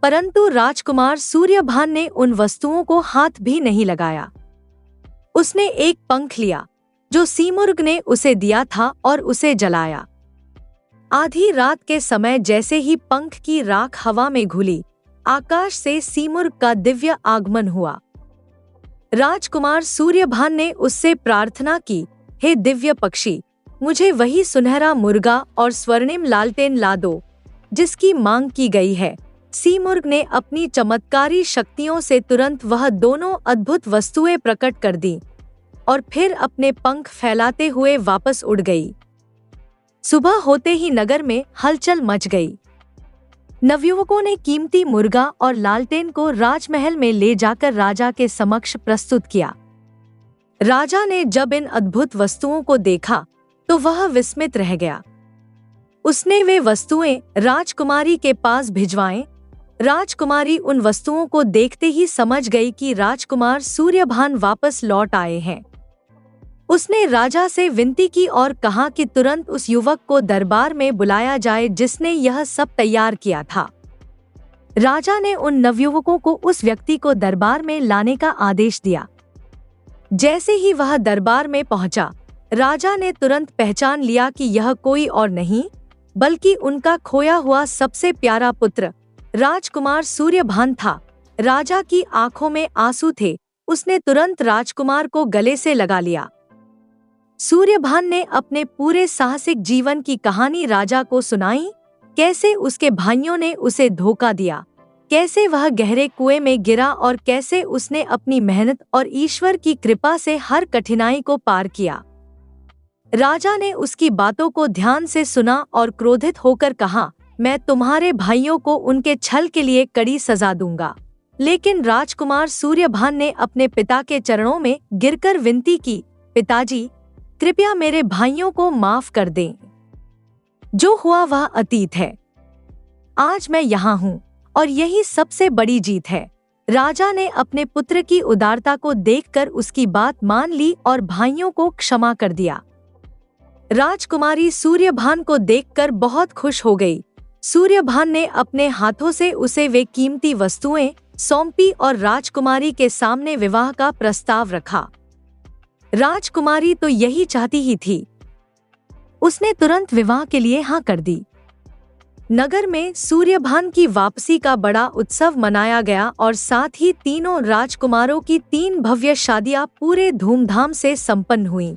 परंतु राजकुमार सूर्यभान ने उन वस्तुओं को हाथ भी नहीं लगाया। उसने एक पंख लिया जो सीमुर्ग ने उसे दिया था और उसे जलाया। आधी रात के समय जैसे ही पंख की राख हवा में घुली, आकाश से सीमुर्ग का दिव्य आगमन हुआ। राजकुमार सूर्यभान ने उससे प्रार्थना की, हे दिव्य पक्षी, मुझे वही सुनहरा मुर्गा और स्वर्णिम लालटेन ला दो जिसकी मांग की गई है। सीमुर्ग ने अपनी चमत्कारी शक्तियों से तुरंत वह दोनों अद्भुत वस्तुएं प्रकट कर दी और फिर अपने पंख फैलाते हुए वापस उड़ गई। सुबह होते ही नगर में हलचल मच गई। नवयुवकों ने कीमती मुर्गा और लालटेन को राजमहल में ले जाकर राजा के समक्ष प्रस्तुत किया। राजा ने जब इन अद्भुत वस्तुओं को देखा तो वह विस्मित रह गया। उसने वे वस्तुएं राजकुमारी के पास भिजवाएं। राजकुमारी उन वस्तुओं को देखते ही समझ गई कि राजकुमार सूर्यभान वापस लौट आए हैं। उसने राजा से विनती की और कहा कि तुरंत उस युवक को दरबार में बुलाया जाए जिसने यह सब तैयार किया था। राजा ने उन नवयुवकों को उस व्यक्ति को दरबार में लाने का आदेश दिया। जैसे ही वह दरबार में पहुंचा, राजा ने तुरंत पहचान लिया कि यह कोई और नहीं बल्कि उनका खोया हुआ सबसे प्यारा पुत्र राजकुमार सूर्यभान था। राजा की आंखों में आंसू थे। उसने तुरंत राजकुमार को गले से लगा लिया। सूर्यभान ने अपने पूरे साहसिक जीवन की कहानी राजा को सुनाई। कैसे उसके भाइयों ने उसे धोखा दिया, कैसे वह गहरे कुएं में गिरा और कैसे उसने अपनी मेहनत और ईश्वर की कृपा से हर कठिनाई को पार किया। राजा ने उसकी बातों को ध्यान से सुना और क्रोधित होकर कहा, मैं तुम्हारे भाइयों को उनके छल के लिए कड़ी सजा दूंगा। लेकिन राजकुमार सूर्यभान ने अपने पिता के चरणों में गिरकर विनती की, पिताजी, कृपया मेरे भाइयों को माफ कर दें। जो हुआ वह अतीत है। आज मैं यहाँ हूँ और यही सबसे बड़ी जीत है। राजा ने अपने पुत्र की उदारता को देखकर उसकी बात मान ली और भाइयों को क्षमा कर दिया। राजकुमारी सूर्यभान को देखकर बहुत खुश हो गई। सूर्यभान ने अपने हाथों से उसे वे कीमती वस्तुएं सौंपी और राजकुमारी के सामने विवाह का प्रस्ताव रखा। राजकुमारी तो यही चाहती ही थी। उसने तुरंत विवाह के लिए हाँ कर दी। नगर में सूर्यभान की वापसी का बड़ा उत्सव मनाया गया और साथ ही तीनों राजकुमारों की 3 भव्य शादियां पूरे धूमधाम से संपन्न हुईं।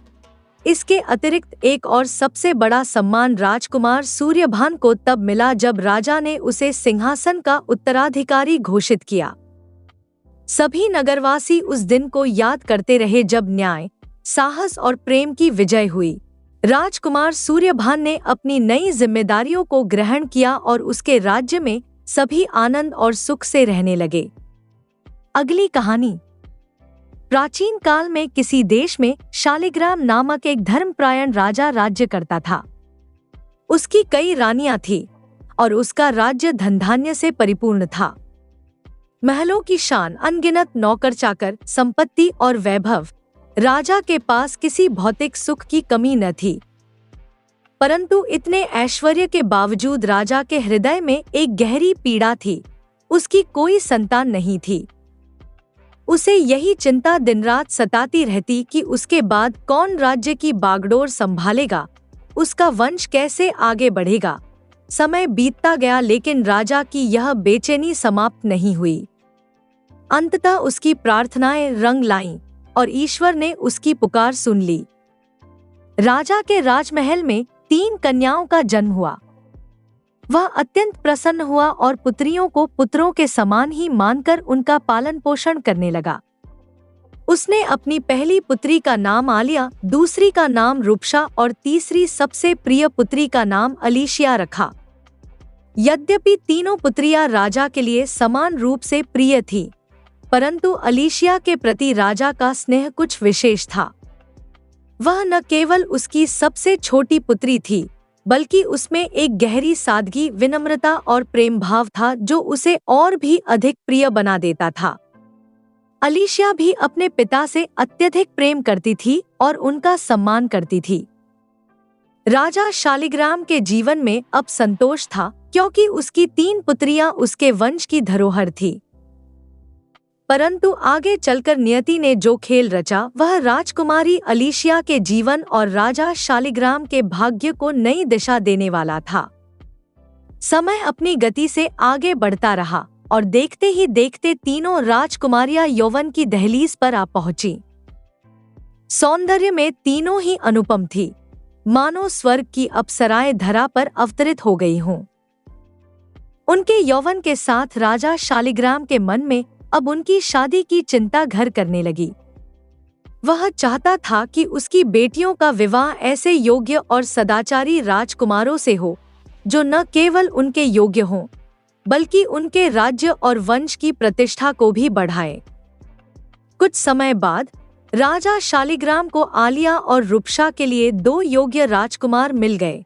इसके अतिरिक्त एक और सबसे बड़ा सम्मान राजकुमार सूर्यभान को तब मिला जब राजा ने उसे सिंहासन का उत्तराधिकारी घोषित किया। सभी नगरवासी उस दिन को याद करते रहे जब न्याय, साहस और प्रेम की विजय हुई। राजकुमार सूर्यभान ने अपनी नई जिम्मेदारियों को ग्रहण किया और उसके राज्य में सभी आनंद और सुख से रहने लगे। अगली कहानी। प्राचीन काल में किसी देश में शालिग्राम नामक एक धर्मपरायण राजा राज्य करता था। उसकी कई रानियां थीं और उसका राज्य धन-धान्य से परिपूर्ण था। महलों की शान, अनगिनत नौकर चाकर, संपत्ति और वैभव। राजा के पास किसी भौतिक सुख की कमी न थी। परंतु इतने ऐश्वर्य के बावजूद राजा के हृदय में एक गहरी पीड़ा थी। उसकी कोई संतान नहीं थी। उसे यही चिंता दिन रात सताती रहती कि उसके बाद कौन राज्य की बागडोर संभालेगा, उसका वंश कैसे आगे बढ़ेगा। समय बीतता गया लेकिन राजा की यह बेचैनी समाप्त नहीं हुई। अंततः उसकी प्रार्थनाएं रंग लाईं और ईश्वर ने उसकी पुकार सुन ली। राजा के राजमहल में 3 कन्याओं का जन्म हुआ। वह अत्यंत प्रसन्न हुआ और पुत्रियों को पुत्रों के समान ही मानकर उनका पालन पोषण करने लगा। उसने अपनी पहली पुत्री का नाम आलिया, दूसरी का नाम रूपशा और तीसरी सबसे प्रिय पुत्री का नाम अलीशिया रखा। यद्यपि तीनों पुत्रियां राजा के लिए समान रूप से प्रिय थीं, परंतु अलीशिया के प्रति राजा का स्नेह कुछ विशेष था। वह न केवल उसकी सबसे छोटी पुत्री थी, बल्कि उसमें एक गहरी सादगी, विनम्रता और प्रेम भाव था जो उसे और भी अधिक प्रिय बना देता था। अलीशिया भी अपने पिता से अत्यधिक प्रेम करती थी और उनका सम्मान करती थी। राजा शालिग्राम के जीवन में अब संतोष था, क्योंकि उसकी 3 पुत्रियां उसके वंश की धरोहर थी। परंतु आगे चलकर नियति ने जो खेल रचा, वह राजकुमारी अलीशिया के जीवन और राजा शालिग्राम के भाग्य को नई दिशा देने वाला था। समय अपनी गति से आगे बढ़ता रहा और देखते ही देखते तीनों राजकुमारियां यौवन की दहलीज पर आ पहुंची। सौंदर्य में तीनों ही अनुपम थी, मानो स्वर्ग की अप्सराएं धरा पर अवतरित हो गई हों। उनके यौवन के साथ राजा शालिग्राम के मन में अब उनकी शादी की चिंता घर करने लगी। वह चाहता था कि उसकी बेटियों का विवाह ऐसे योग्य और सदाचारी राजकुमारों से हो, जो न केवल उनके योग्य हों, बल्कि उनके राज्य और वंश की प्रतिष्ठा को भी बढ़ाए। कुछ समय बाद राजा शालिग्राम को आलिया और रूपसा के लिए 2 योग्य राजकुमार मिल गए।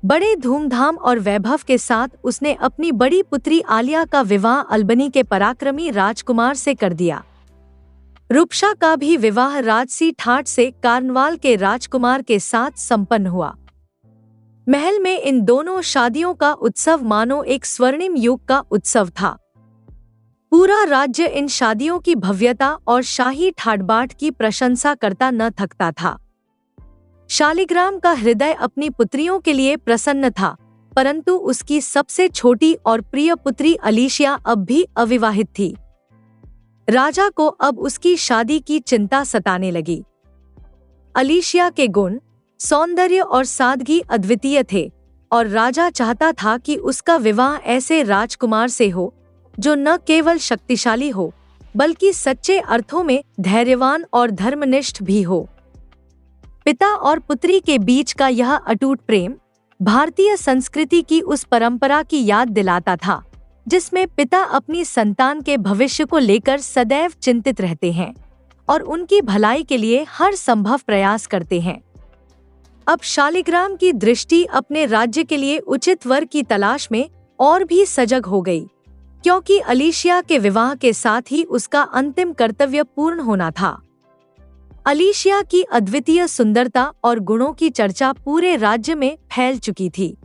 बड़े धूमधाम और वैभव के साथ उसने अपनी बड़ी पुत्री आलिया का विवाह अल्बनी के पराक्रमी राजकुमार से कर दिया। रूपसा का भी विवाह राजसी ठाट से कार्नवाल के राजकुमार के साथ संपन्न हुआ। महल में इन दोनों शादियों का उत्सव मानो एक स्वर्णिम युग का उत्सव था। पूरा राज्य इन शादियों की भव्यता और शाही ठाट-बाट की प्रशंसा करता न थकता था। शालिग्राम का हृदय अपनी पुत्रियों के लिए प्रसन्न था, परंतु उसकी सबसे छोटी और प्रिय पुत्री अलीशिया अब भी अविवाहित थी। राजा को अब उसकी शादी की चिंता सताने लगी। अलीशिया के गुण, सौंदर्य और सादगी अद्वितीय थे और राजा चाहता था कि उसका विवाह ऐसे राजकुमार से हो जो न केवल शक्तिशाली हो, बल्कि सच्चे अर्थों में धैर्यवान और धर्मनिष्ठ भी हो। पिता और पुत्री के बीच का यह अटूट प्रेम भारतीय संस्कृति की उस परंपरा की याद दिलाता था, जिसमें पिता अपनी संतान के भविष्य को लेकर सदैव चिंतित रहते हैं और उनकी भलाई के लिए हर संभव प्रयास करते हैं। अब शालिग्राम की दृष्टि अपने राज्य के लिए उचित वर की तलाश में और भी सजग हो गई, क्योंकि अलीशिया के विवाह के साथ ही उसका अंतिम कर्तव्य पूर्ण होना था। अलीशिया की अद्वितीय सुंदरता और गुणों की चर्चा पूरे राज्य में फैल चुकी थी।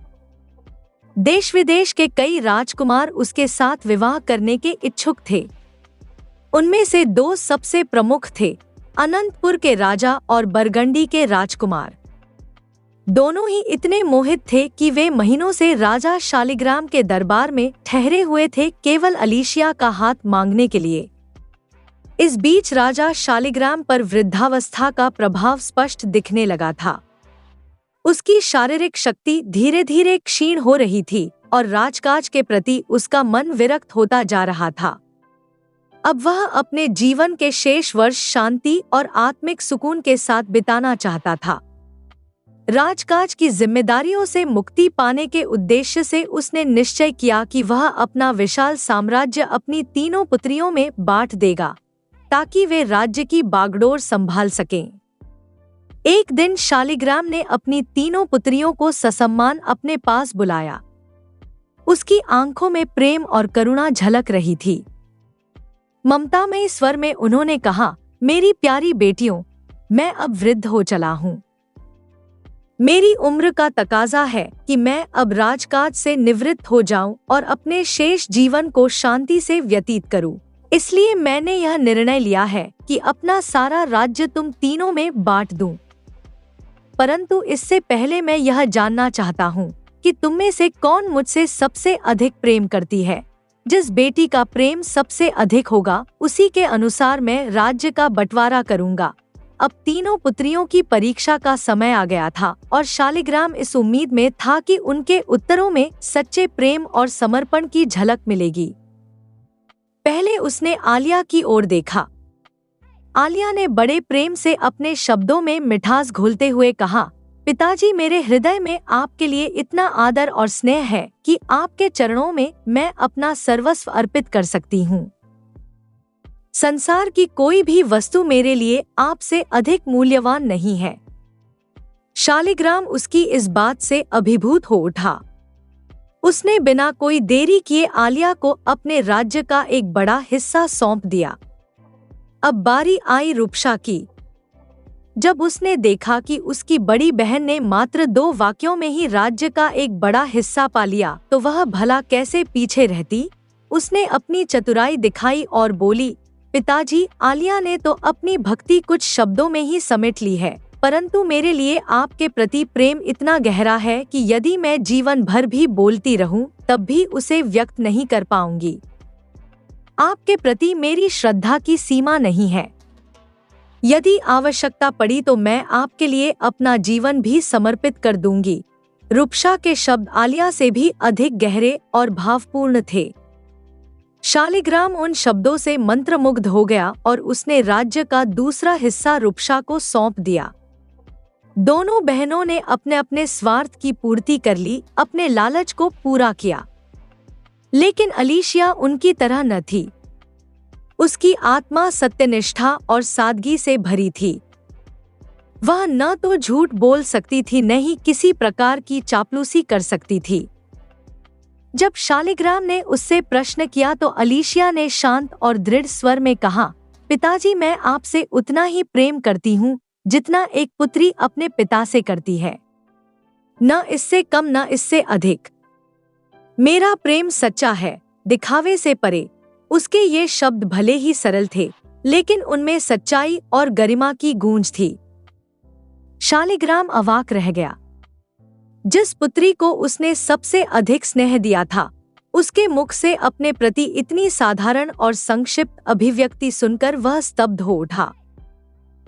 देश विदेश के कई राजकुमार उसके साथ विवाह करने के इच्छुक थे। उनमें से 2 सबसे प्रमुख थे, अनंतपुर के राजा और बरगंडी के राजकुमार। दोनों ही इतने मोहित थे कि वे महीनों से राजा शालिग्राम के दरबार में ठहरे हुए थे, केवल अलीशिया का हाथ मांगने के लिए। इस बीच राजा शालिग्राम पर वृद्धावस्था का प्रभाव स्पष्ट दिखने लगा था। उसकी शारीरिक शक्ति धीरे धीरे क्षीण हो रही थी और राजकाज के प्रति उसका मन विरक्त होता जा रहा था। अब वह अपने जीवन के शेष वर्ष शांति और आत्मिक सुकून के साथ बिताना चाहता था। राजकाज की जिम्मेदारियों से मुक्ति पाने के उद्देश्य से उसने निश्चय किया कि वह अपना विशाल साम्राज्य अपनी 3 पुत्रियों में बांट देगा, ताकि वे राज्य की बागडोर संभाल सकें। एक दिन शालिग्राम ने अपनी 3 पुत्रियों को ससम्मान अपने पास बुलाया। उसकी आंखों में प्रेम और करुणा झलक रही थी। ममतामयी स्वर में उन्होंने कहा, मेरी प्यारी बेटियों, मैं अब वृद्ध हो चला हूँ। मेरी उम्र का तकाजा है कि मैं अब राजकाज से निवृत्त हो जाऊं और अपने शेष जीवन को शांति से व्यतीत करूं। इसलिए मैंने यह निर्णय लिया है कि अपना सारा राज्य तुम 3 में बांट दूं। परंतु इससे पहले मैं यह जानना चाहता हूँ कि तुम में से कौन मुझसे सबसे अधिक प्रेम करती है। जिस बेटी का प्रेम सबसे अधिक होगा, उसी के अनुसार मैं राज्य का बंटवारा करूँगा। अब 3 पुत्रियों की परीक्षा का समय आ गया था और शालिग्राम इस उम्मीद में था कि उनके उत्तरों में सच्चे प्रेम और समर्पण की झलक मिलेगी। पहले उसने आलिया की ओर देखा। आलिया ने बड़े प्रेम से अपने शब्दों में मिठास घोलते हुए कहा, पिताजी, मेरे हृदय में आपके लिए इतना आदर और स्नेह है कि आपके चरणों में मैं अपना सर्वस्व अर्पित कर सकती हूँ। संसार की कोई भी वस्तु मेरे लिए आपसे अधिक मूल्यवान नहीं है। शालिग्राम उसकी इस बात से अभिभूत हो उठा। उसने बिना कोई देरी किए आलिया को अपने राज्य का एक बड़ा हिस्सा सौंप दिया। अब बारी आई रूपसा की। जब उसने देखा कि उसकी बड़ी बहन ने मात्र 2 वाक्यों में ही राज्य का एक बड़ा हिस्सा पा लिया, तो वह भला कैसे पीछे रहती। उसने अपनी चतुराई दिखाई और बोली, पिताजी, आलिया ने तो अपनी भक्ति कुछ शब्दों में ही समेट ली है, परंतु मेरे लिए आपके प्रति प्रेम इतना गहरा है कि यदि मैं जीवन भर भी बोलती रहूं, तब भी उसे व्यक्त नहीं कर पाऊंगी। आपके प्रति मेरी श्रद्धा की सीमा नहीं है। यदि आवश्यकता पड़ी तो मैं आपके लिए अपना जीवन भी समर्पित कर दूंगी। रूपसा के शब्द आलिया से भी अधिक गहरे और भावपूर्ण थे। शालिग्राम उन शब्दों से मंत्रमुग्ध हो गया और उसने राज्य का दूसरा हिस्सा रूपसा को सौंप दिया। दोनों बहनों ने अपने अपने स्वार्थ की पूर्ति कर ली, अपने लालच को पूरा किया। लेकिन अलीशिया उनकी तरह न थी। उसकी आत्मा सत्यनिष्ठा और सादगी से भरी थी। वह न तो झूठ बोल सकती थी, न ही किसी प्रकार की चापलूसी कर सकती थी। जब शालिग्राम ने उससे प्रश्न किया तो अलीशिया ने शांत और दृढ़ स्वर में कहा, पिताजी, मैं आपसे उतना ही प्रेम करती हूँ जितना एक पुत्री अपने पिता से करती है, न इससे कम न इससे अधिक। मेरा प्रेम सच्चा है, दिखावे से परे। उसके ये शब्द भले ही सरल थे, लेकिन उनमें सच्चाई और गरिमा की गूंज थी। शालिग्राम अवाक रह गया। जिस पुत्री को उसने सबसे अधिक स्नेह दिया था, उसके मुख से अपने प्रति इतनी साधारण और संक्षिप्त अभिव्यक्ति सुनकर वह स्तब्ध हो उठा।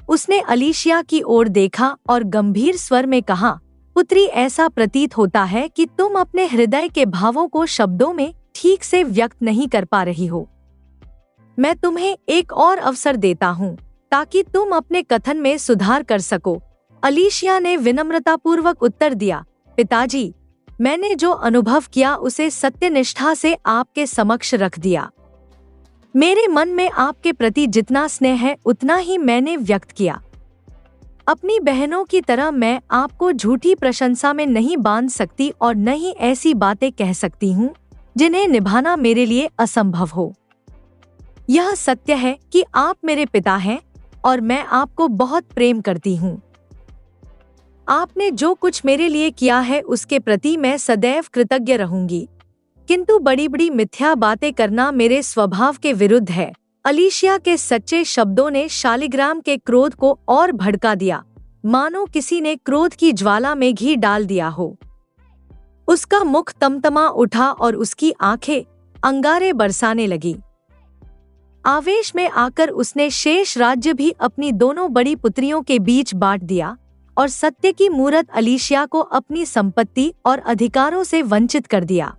उसने अलीशिया की ओर देखा और गंभीर स्वर में कहा, पुत्री, ऐसा प्रतीत होता है कि तुम अपने हृदय के भावों को शब्दों में ठीक से व्यक्त नहीं कर पा रही हो। मैं तुम्हें एक और अवसर देता हूँ ताकि तुम अपने कथन में सुधार कर सको। अलीशिया ने विनम्रतापूर्वक उत्तर दिया, पिताजी, मैंने जो अनुभव किया उसे सत्यनिष्ठा से आपके समक्ष रख दिया। मेरे मन में आपके प्रति जितना स्नेह है उतना ही मैंने व्यक्त किया। अपनी बहनों की तरह मैं आपको झूठी प्रशंसा में नहीं बांध सकती और न ही ऐसी बातें कह सकती हूँ जिन्हें निभाना मेरे लिए असंभव हो। यह सत्य है कि आप मेरे पिता हैं और मैं आपको बहुत प्रेम करती हूँ। आपने जो कुछ मेरे लिए किया है उसके प्रति मैं सदैव कृतज्ञ रहूंगी, किंतु बड़ी बड़ी मिथ्या बातें करना मेरे स्वभाव के विरुद्ध है। अलीशिया के सच्चे शब्दों ने शालिग्राम के क्रोध को और भड़का दिया, मानो किसी ने क्रोध की ज्वाला में घी डाल दिया हो। उसका मुख तमतमा उठा और उसकी आंखें अंगारे बरसाने लगी। आवेश में आकर उसने शेष राज्य भी अपनी दोनों बड़ी पुत्रियों के बीच बांट दिया और सत्य की मूरत अलीशिया को अपनी संपत्ति और अधिकारों से वंचित कर दिया।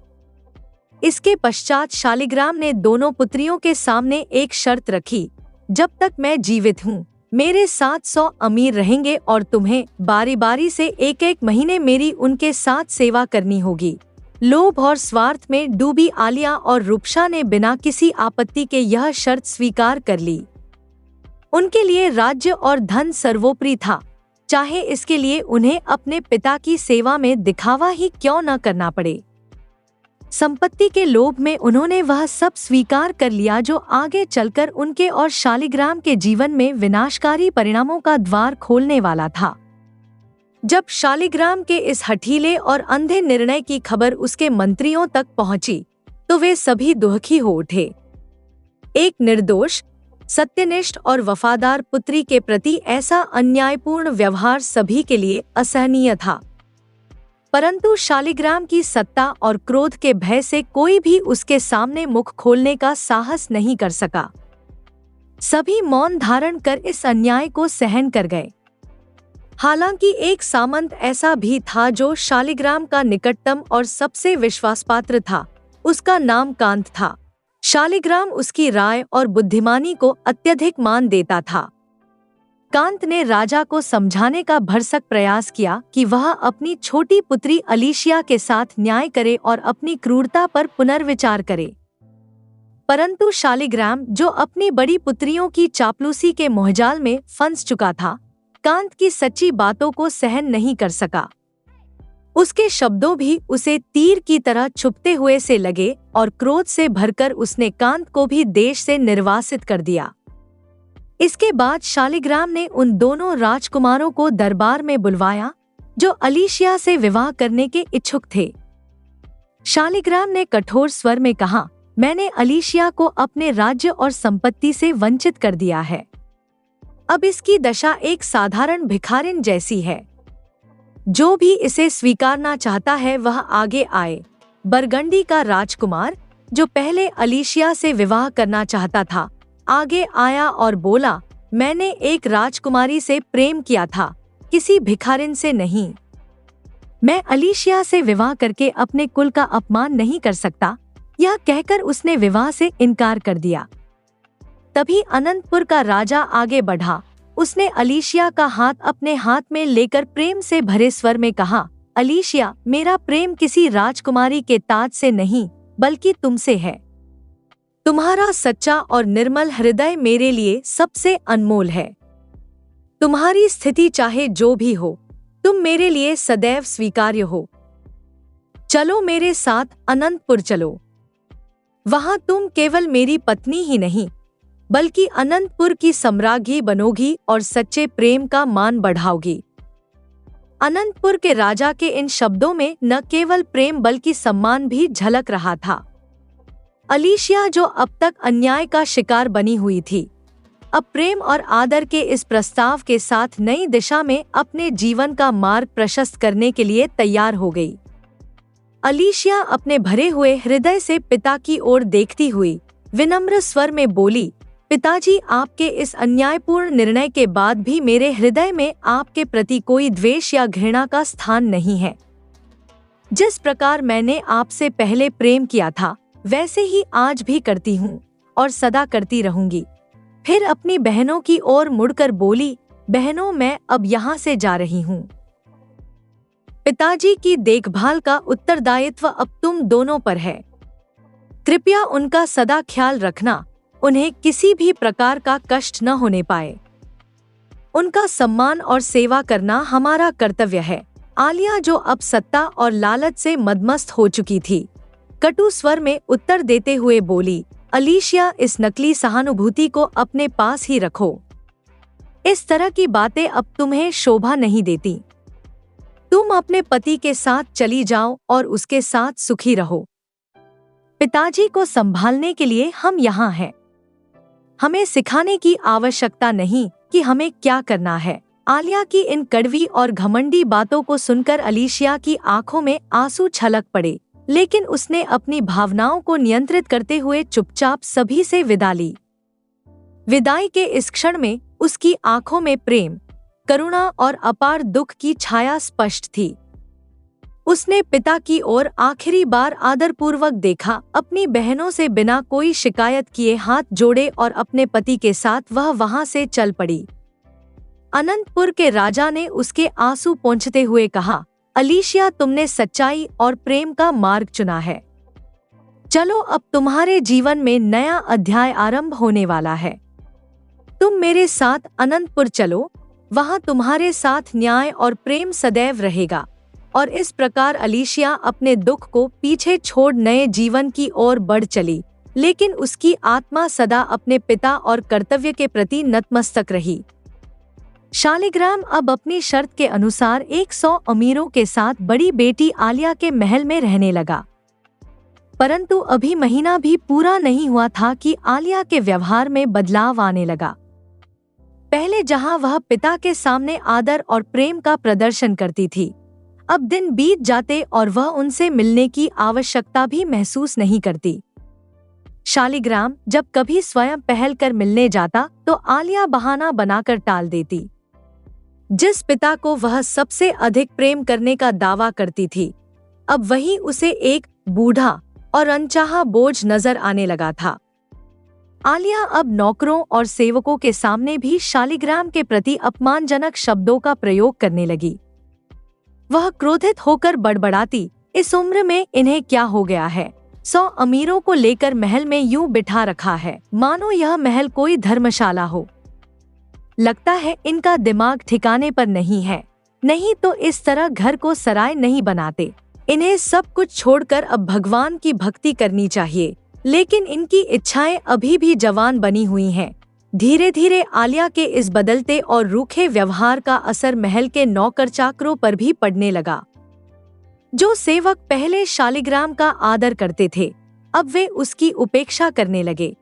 इसके पश्चात शालिग्राम ने दोनों पुत्रियों के सामने एक शर्त रखी, जब तक मैं जीवित हूँ मेरे 700 अमीर रहेंगे और तुम्हें बारी बारी से एक एक महीने मेरी उनके साथ सेवा करनी होगी। लोभ और स्वार्थ में डूबी आलिया और रूपसा ने बिना किसी आपत्ति के यह शर्त स्वीकार कर ली। उनके लिए राज्य और धन सर्वोपरि था, चाहे इसके लिए उन्हें अपने पिता की सेवा में दिखावा ही क्यों न करना पड़े। संपत्ति के लोभ में उन्होंने वह सब स्वीकार कर लिया जो आगे चलकर उनके और शालिग्राम के जीवन में विनाशकारी परिणामों का द्वार खोलने वाला था। जब शालिग्राम के इस हठीले और अंधे निर्णय की खबर उसके मंत्रियों तक पहुंची, तो वे सभी दुखी हो उठे। एक निर्दोष, सत्यनिष्ठ और वफादार पुत्री के प्रति ऐसा अन्यायपूर्ण व्यवहार सभी के लिए असहनीय था, परंतु शालिग्राम की सत्ता और क्रोध के भय से कोई भी उसके सामने मुख खोलने का साहस नहीं कर सका। सभी मौन धारण कर इस अन्याय को सहन कर गए। हालांकि एक सामंत ऐसा भी था जो शालिग्राम का निकटतम और सबसे विश्वासपात्र था। उसका नाम कांत था। शालिग्राम उसकी राय और बुद्धिमानी को अत्यधिक मान देता था। कांत ने राजा को समझाने का भरसक प्रयास किया कि वह अपनी छोटी पुत्री अलीशिया के साथ न्याय करे और अपनी क्रूरता पर पुनर्विचार करे। परंतु शालिग्राम, जो अपनी बड़ी पुत्रियों की चापलूसी के मोहजाल में फंस चुका था, कांत की सच्ची बातों को सहन नहीं कर सका। उसके शब्दों भी उसे तीर की तरह छुपते हुए से लगे और क्रोध से भरकर उसने कांत को भी देश से निर्वासित कर दिया। इसके बाद शालिग्राम ने उन दोनों राजकुमारों को दरबार में बुलवाया जो अलीशिया से विवाह करने के इच्छुक थे। शालिग्राम ने कठोर स्वर में कहा, मैंने अलीशिया को अपने राज्य और संपत्ति से वंचित कर दिया है। अब इसकी दशा एक साधारण भिखारिन जैसी है। जो भी इसे स्वीकारना चाहता है वह आगे आए। बरगंडी का राजकुमार, जो पहले अलीशिया से विवाह करना चाहता था, आगे आया और बोला, मैंने एक राजकुमारी से प्रेम किया था, किसी भिखारिन से नहीं। मैं अलीशिया से विवाह करके अपने कुल का अपमान नहीं कर सकता। यह कहकर उसने विवाह से इनकार कर दिया। तभी अनंतपुर का राजा आगे बढ़ा। उसने अलीशिया का हाथ अपने हाथ में लेकर प्रेम से भरे स्वर में कहा, अलीशिया, मेरा प्रेम किसी राजकुमारी के ताज से नहीं बल्कि तुमसे है। तुम्हारा सच्चा और निर्मल हृदय मेरे लिए सबसे अनमोल है। तुम्हारी स्थिति चाहे जो भी हो, तुम मेरे लिए सदैव स्वीकार्य हो। चलो मेरे साथ अनंतपुर चलो। वहां तुम केवल मेरी पत्नी ही नहीं बल्कि अनंतपुर की सम्राज्ञी बनोगी और सच्चे प्रेम का मान बढ़ाओगी। अनंतपुर के राजा के इन शब्दों में न केवल प्रेम बल्कि सम्मान भी झलक रहा था। अलीशिया, जो अब तक अन्याय का शिकार बनी हुई थी, अब प्रेम और आदर के इस प्रस्ताव के साथ नई दिशा में अपने जीवन का मार्ग प्रशस्त करने के लिए तैयार हो गई। अलीशिया अपने भरे हुए हृदय से पिता की ओर देखती हुई विनम्र स्वर में बोली, पिताजी, आपके इस अन्यायपूर्ण निर्णय के बाद भी मेरे हृदय में आपके प्रति कोई द्वेष या घृणा का स्थान नहीं है। जिस प्रकार मैंने आपसे पहले प्रेम किया था वैसे ही आज भी करती हूँ और सदा करती रहूंगी। फिर अपनी बहनों की ओर मुड़कर बोली, बहनों, मैं अब यहाँ से जा रही हूँ। पिताजी की देखभाल का उत्तरदायित्व अब तुम दोनों पर है। कृपया उनका सदा ख्याल रखना, उन्हें किसी भी प्रकार का कष्ट न होने पाए। उनका सम्मान और सेवा करना हमारा कर्तव्य है। आलिया, जो अब सत्ता और लालच से मदमस्त हो चुकी थी, कटु स्वर में उत्तर देते हुए बोली, अलीशिया, इस नकली सहानुभूति को अपने पास ही रखो। इस तरह की बातें अब तुम्हें शोभा नहीं देती। तुम अपने पति के साथ चली जाओ और उसके साथ सुखी रहो। पिताजी को संभालने के लिए हम यहाँ हैं। हमें सिखाने की आवश्यकता नहीं कि हमें क्या करना है। आलिया की इन कड़वी और घमंडी बातों को सुनकर अलीशिया की आंखों में आंसू छलक पड़े, लेकिन उसने अपनी भावनाओं को नियंत्रित करते हुए चुपचाप सभी से विदा ली। विदाई के इस क्षण में उसकी आंखों में प्रेम, करुणा और अपार दुख की छाया स्पष्ट थी। उसने पिता की ओर आखिरी बार आदरपूर्वक देखा, अपनी बहनों से बिना कोई शिकायत किए हाथ जोड़े और अपने पति के साथ वह वहां से चल पड़ी। अनंतपुर के राजा ने उसके आंसू पोंछते हुए कहा, अलीशिया, तुमने सच्चाई और प्रेम का मार्ग चुना है। चलो, अब तुम्हारे जीवन में नया अध्याय आरंभ होने वाला है। तुम मेरे साथ अनंतपुर चलो, वहां तुम्हारे साथ न्याय और प्रेम सदैव रहेगा। और इस प्रकार अलीशिया अपने दुख को पीछे छोड़ नए जीवन की ओर बढ़ चली, लेकिन उसकी आत्मा सदा अपने पिता और कर्तव्य के प्रति नतमस्तक रही। शालिग्राम अब अपनी शर्त के अनुसार 100 अमीरों के साथ बड़ी बेटी आलिया के महल में रहने लगा। परंतु अभी महीना भी पूरा नहीं हुआ था कि आलिया के व्यवहार में बदलाव आने लगा। पहले जहां वह पिता के सामने आदर और प्रेम का प्रदर्शन करती थी, अब दिन बीत जाते और वह उनसे मिलने की आवश्यकता भी महसूस नहीं करती। शालिग्राम जब कभी स्वयं पहल कर मिलने जाता तो आलिया बहाना बनाकर टाल देती। जिस पिता को वह सबसे अधिक प्रेम करने का दावा करती थी, अब वही उसे एक बूढ़ा और अनचाहा बोझ नजर आने लगा था। आलिया अब नौकरों और सेवकों के सामने भी शालिग्राम के प्रति अपमानजनक शब्दों का प्रयोग करने लगी। वह क्रोधित होकर बड़बड़ाती, इस उम्र में इन्हें क्या हो गया है? 100 अमीरों को लेकर महल में यूं बिठा रखा है मानो यह महल कोई धर्मशाला हो। लगता है इनका दिमाग ठिकाने पर नहीं है, नहीं तो इस तरह घर को सराय नहीं बनाते। इन्हें सब कुछ छोड़कर अब भगवान की भक्ति करनी चाहिए, लेकिन इनकी इच्छाएं अभी भी जवान बनी हुई हैं। धीरे धीरे आलिया के इस बदलते और रूखे व्यवहार का असर महल के नौकर चाकरों पर भी पड़ने लगा। जो सेवक पहले शालिग्राम का आदर करते थे, अब वे उसकी उपेक्षा करने लगे।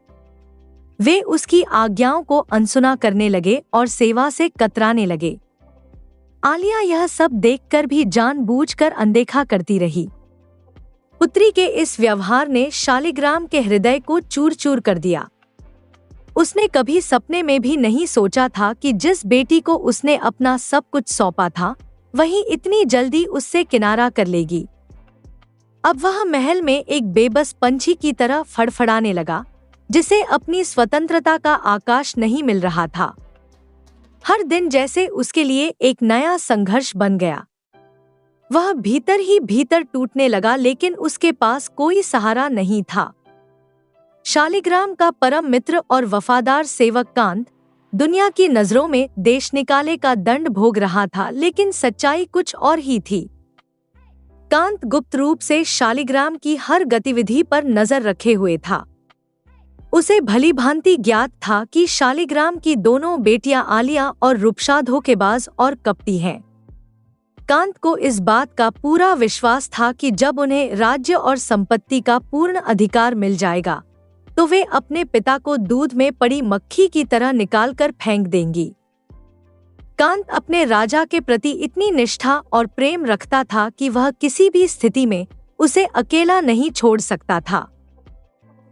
वे उसकी आज्ञाओं को अनसुना करने लगे और सेवा से कतराने लगे। आलिया यह सब देखकर भी जानबूझकर अनदेखा करती रही। पुत्री के इस व्यवहार ने शालिग्राम के हृदय को चूर चूर कर दिया। उसने कभी सपने में भी नहीं सोचा था कि जिस बेटी को उसने अपना सब कुछ सौंपा था, वही इतनी जल्दी उससे किनारा कर लेगी। अब वह महल में एक बेबस पंछी की तरह फड़फड़ाने लगा, जिसे अपनी स्वतंत्रता का आकाश नहीं मिल रहा था। हर दिन जैसे उसके लिए एक नया संघर्ष बन गया। वह भीतर ही भीतर टूटने लगा, लेकिन उसके पास कोई सहारा नहीं था। शालिग्राम का परम मित्र और वफादार सेवक कांत दुनिया की नजरों में देश निकाले का दंड भोग रहा था, लेकिन सच्चाई कुछ और ही थी। कांत गुप्त रूप से शालिग्राम की हर गतिविधि पर नजर रखे हुए था। उसे भली भांति ज्ञात था कि शालिग्राम की दोनों बेटियां आलिया और रूपसा धोखेबाज और कपटी हैं। कांत को इस बात का पूरा विश्वास था कि जब उन्हें राज्य और संपत्ति का पूर्ण अधिकार मिल जाएगा, तो वे अपने पिता को दूध में पड़ी मक्खी की तरह निकालकर फेंक देंगी। कांत अपने राजा के प्रति इतनी निष्ठा और प्रेम रखता था कि वह किसी भी स्थिति में उसे अकेला नहीं छोड़ सकता था।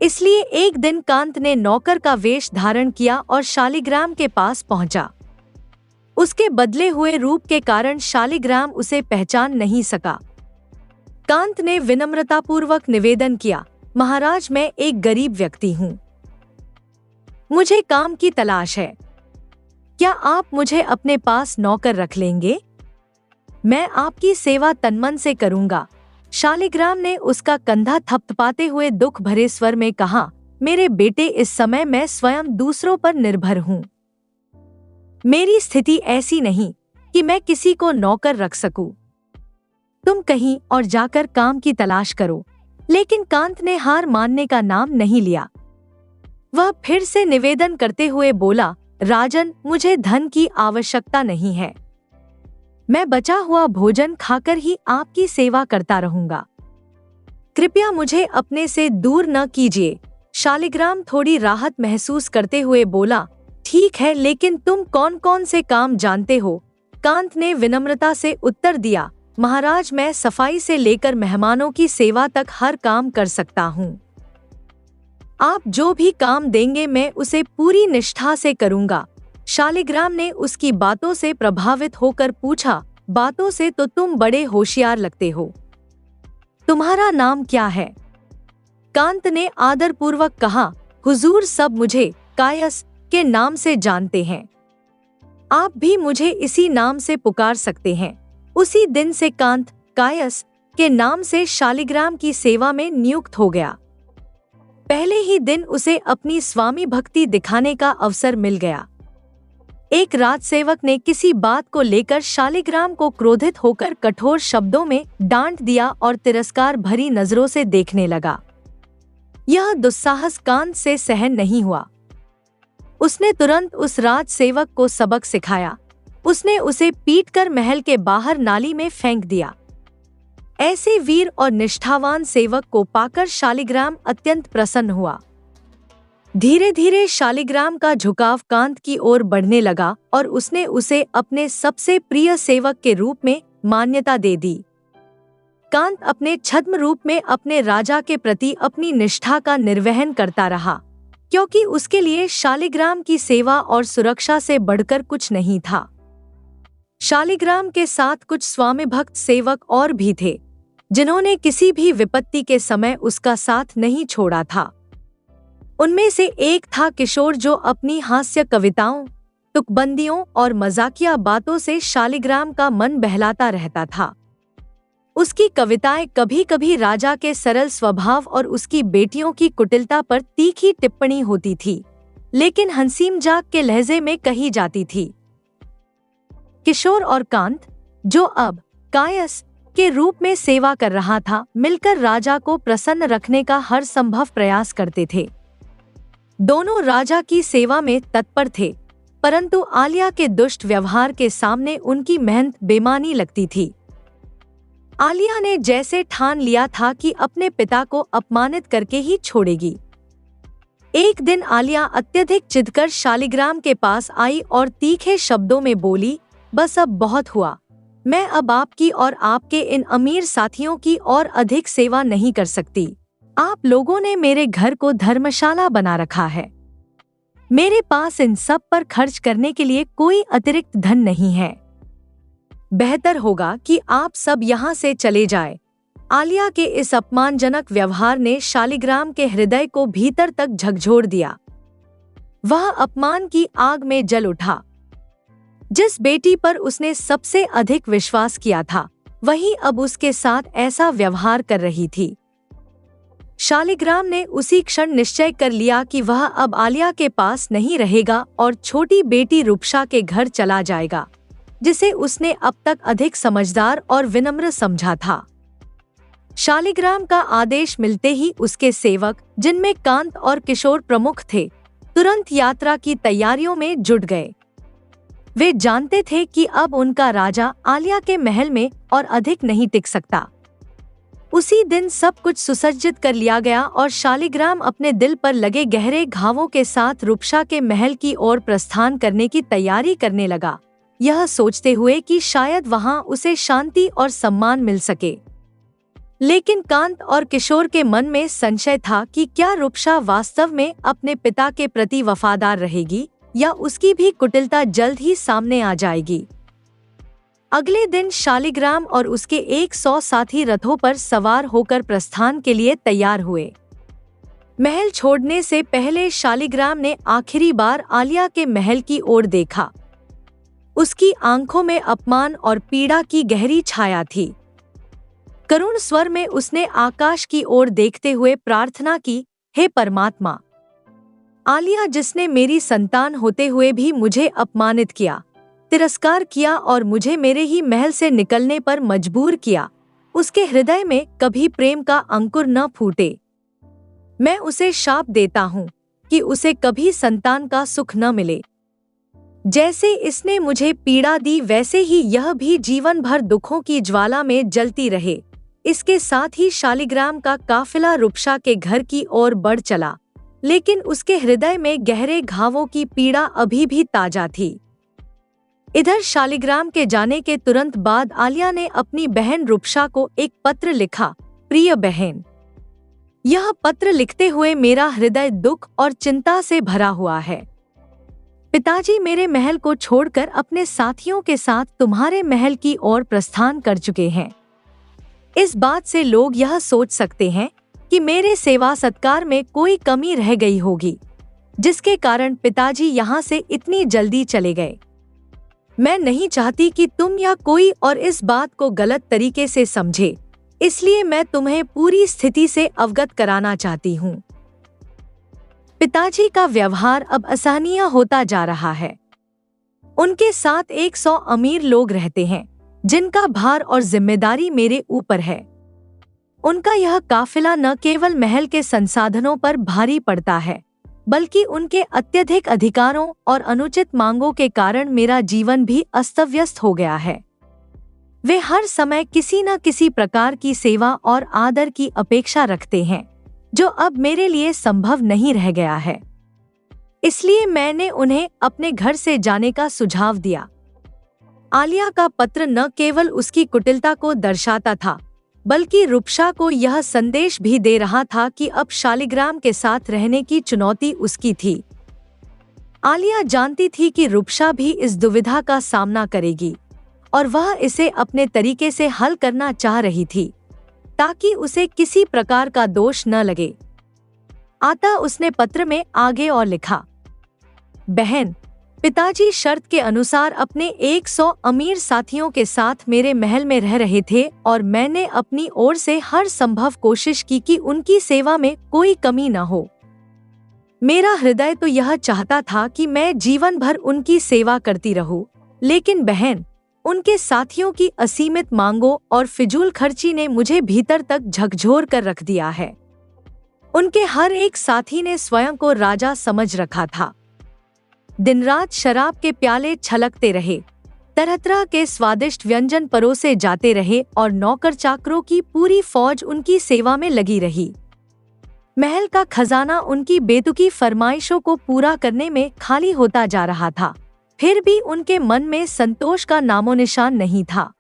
इसलिए एक दिन कांत ने नौकर का वेश धारण किया और शालिग्राम के पास पहुंचा। उसके बदले हुए रूप के कारण शालिग्राम उसे पहचान नहीं सका। कांत ने विनम्रतापूर्वक निवेदन किया, महाराज, मैं एक गरीब व्यक्ति हूँ। मुझे काम की तलाश है। क्या आप मुझे अपने पास नौकर रख लेंगे? मैं आपकी सेवा तनमन से करूँगा। शालिग्राम ने उसका कंधा थपथपाते हुए दुख भरे स्वर में कहा, मेरे बेटे, इस समय मैं स्वयं दूसरों पर निर्भर हूँ। मेरी स्थिति ऐसी नहीं कि मैं किसी को नौकर रख सकूं। तुम कहीं और जाकर काम की तलाश करो। लेकिन कांत ने हार मानने का नाम नहीं लिया। वह फिर से निवेदन करते हुए बोला, राजन, मुझे धन की आवश्यकता नहीं है। मैं बचा हुआ भोजन खाकर ही आपकी सेवा करता रहूंगा। कृपया मुझे अपने से दूर न कीजिए। शालिग्राम थोड़ी राहत महसूस करते हुए बोला, ठीक है, लेकिन तुम कौन कौन से काम जानते हो? कांत ने विनम्रता से उत्तर दिया, महाराज, मैं सफाई से लेकर मेहमानों की सेवा तक हर काम कर सकता हूँ। आप जो भी काम देंगे मैं उसे पूरी निष्ठा से करूँगा। शालिग्राम ने उसकी बातों से प्रभावित होकर पूछा, बातों से तो तुम बड़े होशियार लगते हो। तुम्हारा नाम क्या है? कांत ने आदरपूर्वक कहा, हुजूर, सब मुझे कायस के नाम से जानते हैं। आप भी मुझे इसी नाम से पुकार सकते हैं। उसी दिन से कांत कायस के नाम से शालिग्राम की सेवा में नियुक्त हो गया। पहले ही दिन उसे अपनी स्वामी भक्ति दिखाने का अवसर मिल गया। एक राजसेवक ने किसी बात को लेकर शालिग्राम को क्रोधित होकर कठोर शब्दों में डांट दिया और तिरस्कार भरी नजरों से देखने लगा। यह दुस्साहस कांत से सहन नहीं हुआ। उसने तुरंत उस राजसेवक को सबक सिखाया। उसने उसे पीटकर महल के बाहर नाली में फेंक दिया। ऐसे वीर और निष्ठावान सेवक को पाकर शालिग्राम अत्यंत प्रसन्न हुआ। धीरे धीरे शालिग्राम का झुकाव कांत की ओर बढ़ने लगा और उसने उसे अपने सबसे प्रिय सेवक के रूप में मान्यता दे दी। कांत अपने छद्म रूप में अपने राजा के प्रति अपनी निष्ठा का निर्वहन करता रहा, क्योंकि उसके लिए शालिग्राम की सेवा और सुरक्षा से बढ़कर कुछ नहीं था। शालिग्राम के साथ कुछ स्वामी भक्त सेवक और भी थे, जिन्होंने किसी भी विपत्ति के समय उसका साथ नहीं छोड़ा था। उनमें से एक था किशोर, जो अपनी हास्य कविताओं, तुकबंदियों और मजाकिया बातों से शालिग्राम का मन बहलाता रहता था। उसकी कविताएं कभी कभी राजा के सरल स्वभाव और उसकी बेटियों की कुटिलता पर तीखी टिप्पणी होती थी, लेकिन हंसी मजाक के लहजे में कही जाती थी। किशोर और कांत, जो अब कायस के रूप में सेवा कर रहा था, मिलकर राजा को प्रसन्न रखने का हर संभव प्रयास करते थे। दोनों राजा की सेवा में तत्पर थे, परंतु आलिया के दुष्ट व्यवहार के सामने उनकी मेहनत बेमानी लगती थी। आलिया ने जैसे ठान लिया था कि अपने पिता को अपमानित करके ही छोड़ेगी। एक दिन आलिया अत्यधिक चिढ़कर शालिग्राम के पास आई और तीखे शब्दों में बोली, बस अब बहुत हुआ। मैं अब आपकी और आपके इन अमीर साथियों की और अधिक सेवा नहीं कर सकती। आप लोगों ने मेरे घर को धर्मशाला बना रखा है। मेरे पास इन सब पर खर्च करने के लिए कोई अतिरिक्त धन नहीं है। बेहतर होगा कि आप सब यहाँ से चले जाएं। आलिया के इस अपमानजनक व्यवहार ने शालिग्राम के हृदय को भीतर तक झकझोर दिया। वह अपमान की आग में जल उठा। जिस बेटी पर उसने सबसे अधिक विश्वास किया था, वही अब उसके साथ ऐसा व्यवहार कर रही थी। शालिग्राम ने उसी क्षण निश्चय कर लिया कि वह अब आलिया के पास नहीं रहेगा और छोटी बेटी रूपसा के घर चला जाएगा, जिसे उसने अब तक अधिक समझदार और विनम्र समझा था। शालिग्राम का आदेश मिलते ही उसके सेवक, जिनमें कांत और किशोर प्रमुख थे, तुरंत यात्रा की तैयारियों में जुट गए। वे जानते थे कि अब उनका राजा आलिया के महल में और अधिक नहीं टिक सकता। उसी दिन सब कुछ सुसज्जित कर लिया गया और शालिग्राम अपने दिल पर लगे गहरे घावों के साथ रूपसा के महल की ओर प्रस्थान करने की तैयारी करने लगा, यह सोचते हुए कि शायद वहां उसे शांति और सम्मान मिल सके। लेकिन कांत और किशोर के मन में संशय था कि क्या रूपसा वास्तव में अपने पिता के प्रति वफादार रहेगी या उसकी भी कुटिलता जल्द ही सामने आ जाएगी। अगले दिन शालिग्राम और उसके 100 साथी रथों पर सवार होकर प्रस्थान के लिए तैयार हुए। महल छोड़ने से पहले शालिग्राम ने आखिरी बार आलिया के महल की ओर देखा। उसकी आंखों में अपमान और पीड़ा की गहरी छाया थी। करुण स्वर में उसने आकाश की ओर देखते हुए प्रार्थना की, हे परमात्मा, आलिया जिसने मेरी संतान होते हुए भी मुझे अपमानित किया, तिरस्कार किया और मुझे मेरे ही महल से निकलने पर मजबूर किया, उसके हृदय में कभी प्रेम का अंकुर न फूटे। मैं उसे शाप देता हूँ कि उसे कभी संतान का सुख न मिले। जैसे इसने मुझे पीड़ा दी, वैसे ही यह भी जीवन भर दुखों की ज्वाला में जलती रहे। इसके साथ ही शालिग्राम का काफिला रूपसा के घर की ओर बढ़ चला, लेकिन उसके हृदय में गहरे घावों की पीड़ा अभी भी ताजा थी। इधर शालिग्राम के जाने के तुरंत बाद आलिया ने अपनी बहन रूपसा को एक पत्र लिखा, प्रिय बहन, यह पत्र लिखते हुए मेरा हृदय दुख और चिंता से भरा हुआ है। पिताजी मेरे महल को छोड़कर अपने साथियों के साथ तुम्हारे महल की ओर प्रस्थान कर चुके हैं। इस बात से लोग यह सोच सकते हैं कि मेरे सेवा सत्कार में कोई कमी रह गई होगी, जिसके कारण पिताजी यहाँ से इतनी जल्दी चले गए। मैं नहीं चाहती कि तुम या कोई और इस बात को गलत तरीके से समझे, इसलिए मैं तुम्हें पूरी स्थिति से अवगत कराना चाहती हूँ। पिताजी का व्यवहार अब असहनीय होता जा रहा है। उनके साथ 100 अमीर लोग रहते हैं, जिनका भार और जिम्मेदारी मेरे ऊपर है। उनका यह काफिला न केवल महल के संसाधनों पर भारी पड़ता है, बल्कि उनके अत्यधिक अधिकारों और अनुचित मांगों के कारण मेरा जीवन भी अस्त-व्यस्त हो गया है। वे हर समय किसी न किसी प्रकार की सेवा और आदर की अपेक्षा रखते हैं, जो अब मेरे लिए संभव नहीं रह गया है। इसलिए मैंने उन्हें अपने घर से जाने का सुझाव दिया। आलिया का पत्र न केवल उसकी कुटिलता को दर्शाता था, बल्कि रूपसा को यह संदेश भी दे रहा था कि अब शालिग्राम के साथ रहने की चुनौती उसकी थी। आलिया जानती थी कि रूपसा भी इस दुविधा का सामना करेगी और वह इसे अपने तरीके से हल करना चाह रही थी, ताकि उसे किसी प्रकार का दोष न लगे। अतः उसने पत्र में आगे और लिखा, बहन, पिताजी शर्त के अनुसार अपने 100 अमीर साथियों के साथ मेरे महल में रह रहे थे और मैंने अपनी ओर से हर संभव कोशिश की कि उनकी सेवा में कोई कमी न हो। मेरा हृदय तो यह चाहता था कि मैं जीवन भर उनकी सेवा करती रहूं, लेकिन बहन, उनके साथियों की असीमित मांगों और फिजूल खर्ची ने मुझे भीतर तक झकझोर कर रख दिया है। उनके हर एक साथी ने स्वयं को राजा समझ रखा था। दिन रात शराब के प्याले छलकते रहे, तरह तरह के स्वादिष्ट व्यंजन परोसे जाते रहे और नौकर चाकरों की पूरी फौज उनकी सेवा में लगी रही। महल का खजाना उनकी बेतुकी फरमाइशों को पूरा करने में खाली होता जा रहा था, फिर भी उनके मन में संतोष का नामो निशान नहीं था।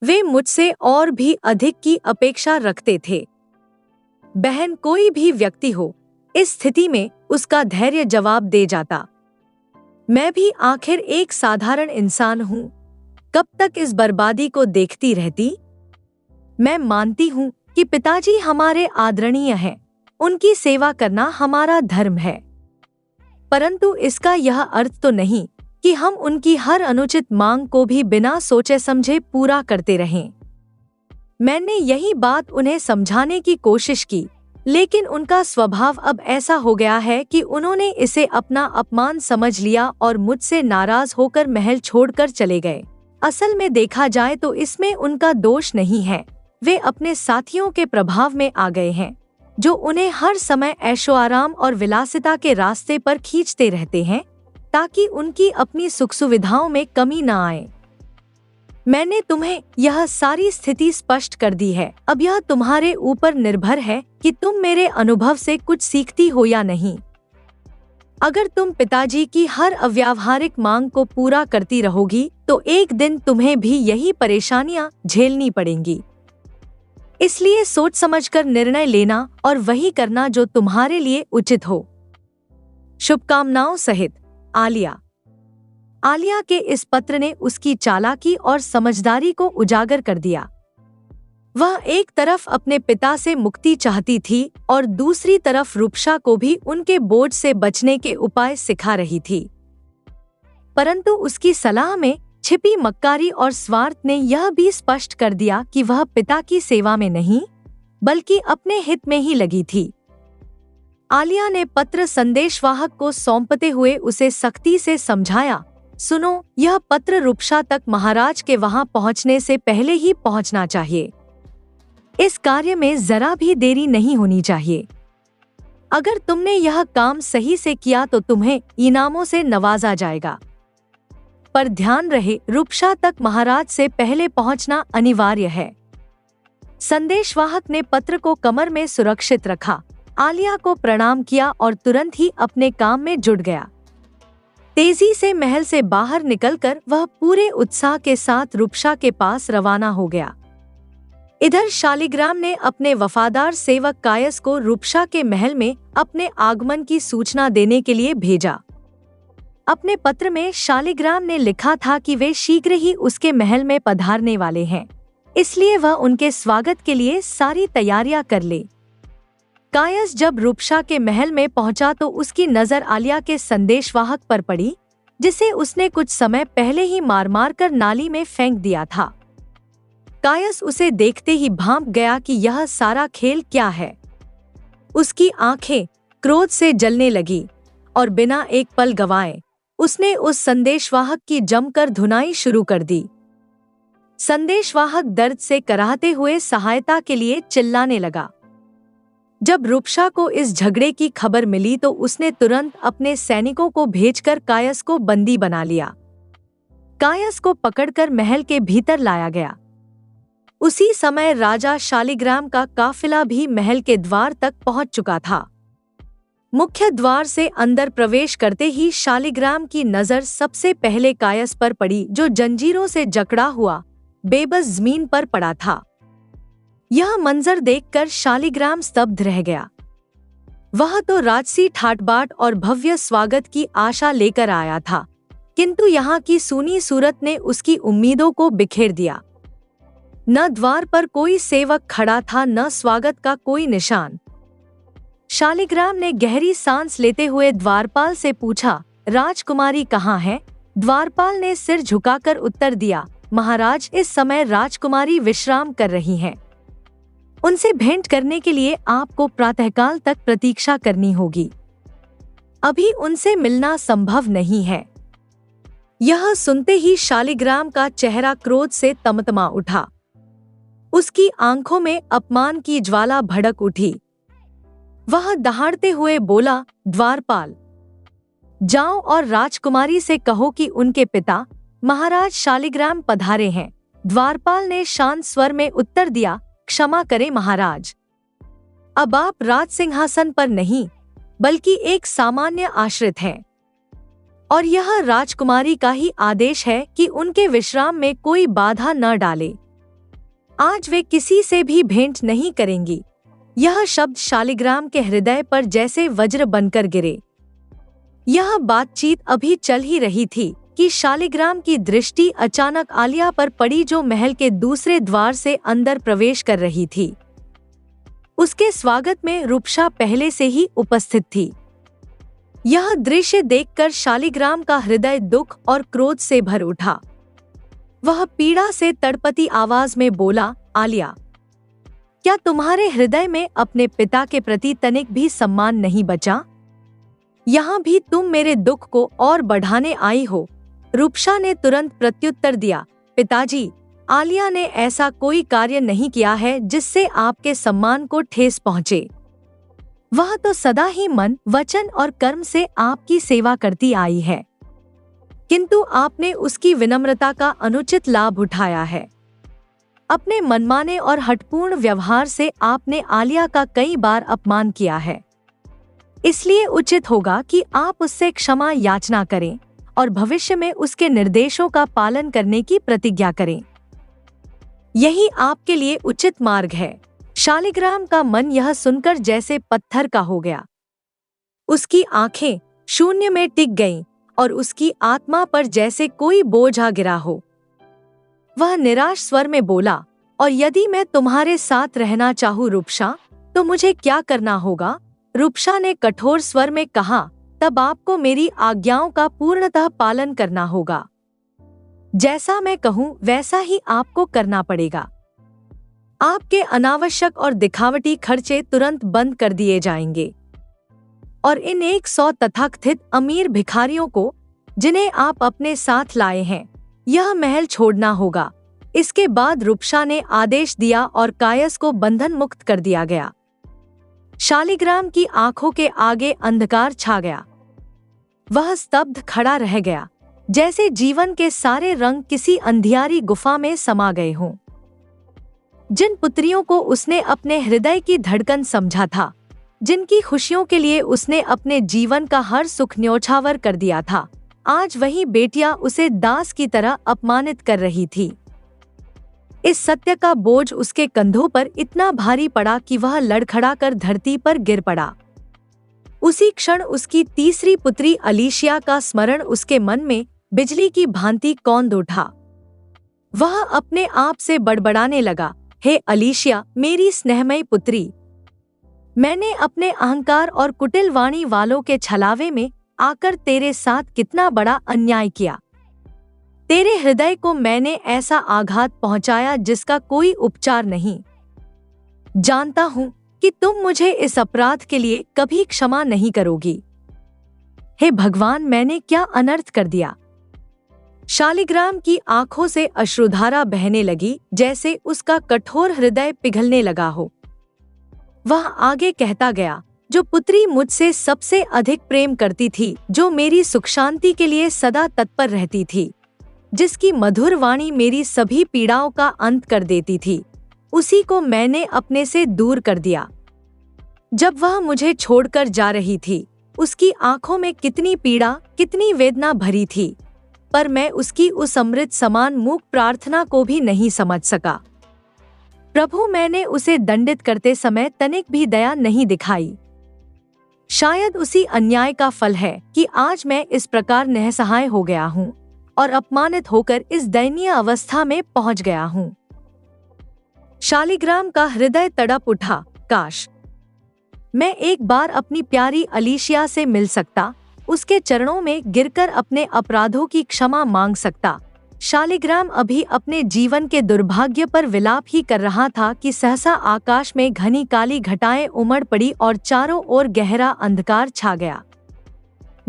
वे मुझसे और भी अधिक की अपेक्षा रखते थे। बहन, कोई भी व्यक्ति हो, इस स्थिति में उसका धैर्य जवाब दे जाता। मैं भी आखिर एक साधारण इंसान हूँ, कब तक इस बर्बादी को देखती रहती? मैं मानती हूँ कि पिताजी हमारे आदरणीय हैं, उनकी सेवा करना हमारा धर्म है, परंतु इसका यह अर्थ तो नहीं कि हम उनकी हर अनुचित मांग को भी बिना सोचे समझे पूरा करते रहें। मैंने यही बात उन्हें समझाने की कोशिश की, लेकिन उनका स्वभाव अब ऐसा हो गया है कि उन्होंने इसे अपना अपमान समझ लिया और मुझसे नाराज होकर महल छोड़कर चले गए। असल में देखा जाए तो इसमें उनका दोष नहीं है, वे अपने साथियों के प्रभाव में आ गए हैं, जो उन्हें हर समय ऐशो आराम और विलासिता के रास्ते पर खींचते रहते हैं, ताकि उनकी अपनी सुख सुविधाओं में कमी न आए। मैंने तुम्हें यह सारी स्थिति स्पष्ट कर दी है, अब यह तुम्हारे ऊपर निर्भर है कि तुम मेरे अनुभव से कुछ सीखती हो या नहीं। अगर तुम पिताजी की हर अव्यावहारिक मांग को पूरा करती रहोगी तो एक दिन तुम्हें भी यही परेशानियां झेलनी पड़ेंगी। इसलिए सोच समझकर निर्णय लेना और वही करना जो तुम्हारे लिए उचित हो। शुभकामनाओं सहित, आलिया। आलिया के इस पत्र ने उसकी चालाकी और समझदारी को उजागर कर दिया। वह एक तरफ अपने पिता से मुक्ति चाहती थी और दूसरी तरफ रूपसा को भी उनके बोझ से बचने के उपाय सिखा रही थी, परंतु उसकी सलाह में छिपी मक्कारी और स्वार्थ ने यह भी स्पष्ट कर दिया कि वह पिता की सेवा में नहीं, बल्कि अपने हित में ही लगी थी। आलिया ने पत्र संदेशवाहक को सौंपते हुए उसे सख्ती से समझाया, सुनो, यह पत्र रूपसा तक महाराज के वहां पहुंचने से पहले ही पहुंचना चाहिए। इस कार्य में जरा भी देरी नहीं होनी चाहिए। अगर तुमने यह काम सही से किया तो तुम्हें इनामों से नवाजा जाएगा, पर ध्यान रहे, रूपसा तक महाराज से पहले पहुंचना अनिवार्य है। संदेशवाहक ने पत्र को कमर में सुरक्षित रखा, आलिया को प्रणाम किया और तुरंत ही अपने काम में जुट गया। तेजी से महल से बाहर निकलकर वह पूरे उत्साह के साथ रूपसा के पास रवाना हो गया। इधर शालिग्राम ने अपने वफादार सेवक कायस को रूपसा के महल में अपने आगमन की सूचना देने के लिए भेजा। अपने पत्र में शालिग्राम ने लिखा था कि वे शीघ्र ही उसके महल में पधारने वाले हैं, इसलिए वह उनके स्वागत के लिए सारी तैयारियां कर ले। कायस जब रूपसा के महल में पहुंचा तो उसकी नजर आलिया के संदेशवाहक पर पड़ी, जिसे उसने कुछ समय पहले ही मार मार कर नाली में फेंक दिया था। कायस उसे देखते ही भांप गया कि यह सारा खेल क्या है। उसकी आंखें क्रोध से जलने लगी और बिना एक पल गवाए उसने उस संदेशवाहक की जमकर धुनाई शुरू कर दी। संदेशवाहक दर्द से कराहते हुए सहायता के लिए चिल्लाने लगा। जब रूपसा को इस झगड़े की खबर मिली तो उसने तुरंत अपने सैनिकों को भेजकर कायस को बंदी बना लिया। कायस को पकड़कर महल के भीतर लाया गया। उसी समय राजा शालिग्राम का काफिला भी महल के द्वार तक पहुंच चुका था। मुख्य द्वार से अंदर प्रवेश करते ही शालिग्राम की नजर सबसे पहले कायस पर पड़ी, जो जंजीरों से जकड़ा हुआ बेबस जमीन पर पड़ा था। यह मंजर देखकर शालिग्राम स्तब्ध रह गया। वह तो राजसी ठाट-बाट और भव्य स्वागत की आशा लेकर आया था, किंतु यहाँ की सूनी सूरत ने उसकी उम्मीदों को बिखेर दिया। न द्वार पर कोई सेवक खड़ा था, न स्वागत का कोई निशान। शालिग्राम ने गहरी सांस लेते हुए द्वारपाल से पूछा, राजकुमारी कहाँ है? द्वारपाल ने सिर झुकाकर उत्तर दिया, महाराज, इस समय राजकुमारी विश्राम कर रही हैं। उनसे भेंट करने के लिए आपको प्रातःकाल तक प्रतीक्षा करनी होगी। अभी उनसे मिलना संभव नहीं है। यह सुनते ही शालिग्राम का चेहरा क्रोध से तमतमा उठा। उसकी आंखों में अपमान की ज्वाला भड़क उठी। वह दहाड़ते हुए बोला, द्वारपाल, जाओ और राजकुमारी से कहो कि उनके पिता महाराज शालिग्राम पधारे हैं। द्वारपाल ने शांत स्वर में उत्तर दिया, क्षमा करें महाराज, अब आप राज सिंहासन पर नहीं बल्कि एक सामान्य आश्रित हैं, और यह राजकुमारी का ही आदेश है कि उनके विश्राम में कोई बाधा न डाले। आज वे किसी से भी भेंट नहीं करेंगी। यह शब्द शालिग्राम के हृदय पर जैसे वज्र बनकर गिरे। यह बातचीत अभी चल ही रही थी कि शालिग्राम की दृष्टि अचानक आलिया पर पड़ी, जो महल के दूसरे द्वार से अंदर प्रवेश कर रही थी। उसके स्वागत में रूपसा पहले से ही उपस्थित थी। यह दृश्य देखकर शालिग्राम का हृदय दुख और क्रोध से भर उठा। वह पीड़ा से तड़पती आवाज में बोला, आलिया, क्या तुम्हारे हृदय में अपने पिता के प्रति तनिक भी सम्मान नहीं बचा? यहाँ भी तुम मेरे दुख को और बढ़ाने आई हो। रूपसा ने तुरंत प्रत्युत्तर दिया, पिताजी, आलिया ने ऐसा कोई कार्य नहीं किया है जिससे आपके सम्मान को ठेस पहुँचे। वह तो सदा ही मन, वचन और कर्म से आपकी सेवा करती आई है, किंतु आपने उसकी विनम्रता का अनुचित लाभ उठाया है। अपने मनमाने और हठपूर्ण व्यवहार से आपने आलिया का कई बार अपमान किया है। इसलिए उचित होगा कि आप उससे क्षमा याचना करें और भविष्य में उसके निर्देशों का पालन करने की प्रतिज्ञा करें। यही आपके लिए उचित मार्ग है। शालिग्राम का मन यह सुनकर जैसे पत्थर का हो गया। उसकी आंखें शून्य में टिक गईं और उसकी आत्मा पर जैसे कोई बोझ आ गिरा हो। वह निराश स्वर में बोला, और यदि मैं तुम्हारे साथ रहना चाहूँ रूपसा, तो मुझे क्या करना होगा? रूपसा ने कठोर स्वर में कहा, तब आपको मेरी आज्ञाओं का पूर्णतः पालन करना होगा। जैसा मैं कहूँ वैसा ही आपको करना पड़ेगा। आपके अनावश्यक और दिखावटी खर्चे तुरंत बंद कर दिए जाएंगे, और इन 100 तथाकथित अमीर भिखारियों को, जिन्हें आप अपने साथ लाए हैं, यह महल छोड़ना होगा। इसके बाद रूपसा ने आदेश दिया और कायस को बंधन मुक्त कर दिया गया। शालिग्राम की आंखों के आगे अंधकार छा गया। वह स्तब्ध खड़ा रह गया, जैसे जीवन के सारे रंग किसी अंधियारी गुफा में समा गए हों। जिन पुत्रियों को उसने अपने हृदय की धड़कन समझा था, जिनकी खुशियों के लिए उसने अपने जीवन का हर सुख न्योछावर कर दिया था, आज वही बेटियां उसे दास की तरह अपमानित कर रही थी। इस सत्य का बोझ उसके कंधों पर इतना भारी पड़ा कि वह लड़खड़ाकर धरती पर गिर पड़ा। उसी क्षण उसकी तीसरी पुत्री अलीशिया का स्मरण उसके मन में बिजली की भांति कौंध उठा। वह अपने आप से बड़बड़ाने लगा, हे अलीशिया, मेरी स्नेहमयी पुत्री, मैंने अपने अहंकार और कुटिल वाणी वालों के छलावे में आकर तेरे साथ कितना बड़ा अन्याय किया। तेरे हृदय को मैंने ऐसा आघात पहुंचाया जिसका कोई उपचार नहीं। जानता हूं कि तुम मुझे इस अपराध के लिए कभी क्षमा नहीं करोगी। हे भगवान, मैंने क्या अनर्थ कर दिया। शालिग्राम की आंखों से अश्रुधारा बहने लगी, जैसे उसका कठोर हृदय पिघलने लगा हो। वह आगे कहता गया, जो पुत्री मुझसे सबसे अधिक प्रेम करती थी, जो मेरी सुख शांति के लिए सदा तत्पर रहती थी, जिसकी मधुर वाणी मेरी सभी पीड़ाओं का अंत कर देती थी, उसी को मैंने अपने से दूर कर दिया। जब वह मुझे छोड़कर जा रही थी, उसकी आंखों में कितनी पीड़ा, कितनी वेदना भरी थी, पर मैं उसकी उस अमृत समान मूक प्रार्थना को भी नहीं समझ सका। प्रभु, मैंने उसे दंडित करते समय तनिक भी दया नहीं दिखाई। शायद उसी अन्याय का फल है कि आज मैं इस प्रकार निःसहाय हो गया हूँ और अपमानित होकर इस दयनीय अवस्था में पहुँच गया हूँ। शालिग्राम का हृदय तड़प उठा, काश मैं एक बार अपनी प्यारी अलीशिया से मिल सकता, उसके चरणों में गिरकर अपने अपराधों की क्षमा मांग सकता। शालिग्राम अभी अपने जीवन के दुर्भाग्य पर विलाप ही कर रहा था कि सहसा आकाश में घनी काली घटाएं उमड़ पड़ी और चारों ओर गहरा अंधकार छा गया।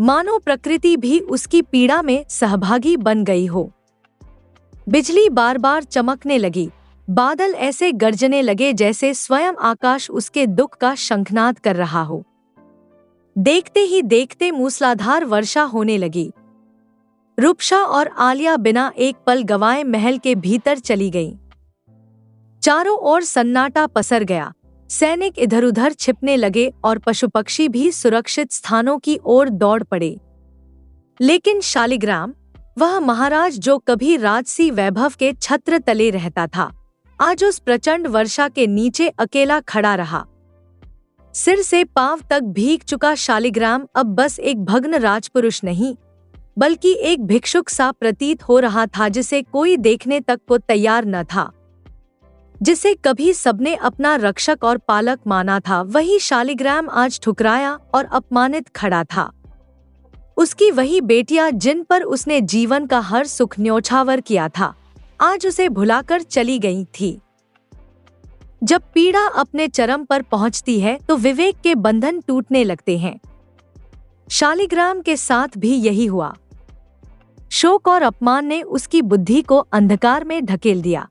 मानो प्रकृति भी उसकी पीड़ा में सहभागी बन गई हो। बिजली बार बार चमकने लगी, बादल ऐसे गरजने लगे जैसे स्वयं आकाश उसके दुख का शंखनाद कर रहा हो। देखते ही देखते मूसलाधार वर्षा होने लगी। रूपसा और आलिया बिना एक पल गवाए महल के भीतर चली गईं। चारों ओर सन्नाटा पसर गया। सैनिक इधर उधर छिपने लगे और पशु पक्षी भी सुरक्षित स्थानों की ओर दौड़ पड़े। लेकिन शालिग्राम, वह महाराज जो कभी राजसी वैभव के छत्र तले रहता था, आज उस प्रचंड वर्षा के नीचे अकेला खड़ा रहा। सिर से पांव तक भीग चुका शालिग्राम अब बस एक भग्न राजपुरुष नहीं, बल्कि एक भिक्षुक सा प्रतीत हो रहा था, जिसे कोई देखने तक को तैयार न था। जिसे कभी सबने अपना रक्षक और पालक माना था, वही शालिग्राम आज ठुकराया और अपमानित खड़ा था। उसकी वही बेटियां जिन पर उसने जीवन का हर सुख न्योछावर किया था, आज उसे भुलाकर चली गई थी। जब पीड़ा अपने चरम पर पहुंचती है तो विवेक के बंधन टूटने लगते हैं। शालिग्राम के साथ भी यही हुआ। शोक और अपमान ने उसकी बुद्धि को अंधकार में ढकेल दिया।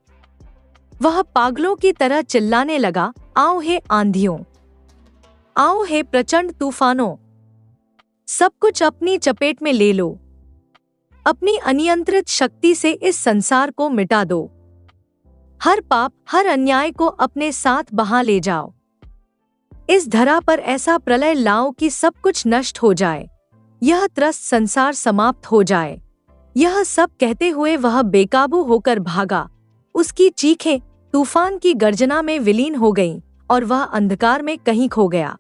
वह पागलों की तरह चिल्लाने लगा, आओ हे आंधियों, आओ हे प्रचंड तूफानों, सब कुछ अपनी चपेट में ले लो। अपनी अनियंत्रित शक्ति से इस संसार को मिटा दो। हर पाप, हर अन्याय को अपने साथ बहा ले जाओ। इस धरा पर ऐसा प्रलय लाओ कि सब कुछ नष्ट हो जाए, यह त्रस्त संसार समाप्त हो जाए। यह सब कहते हुए वह बेकाबू होकर भागा। उसकी चीखें तूफान की गर्जना में विलीन हो गईं और वह अंधकार में कहीं खो गया।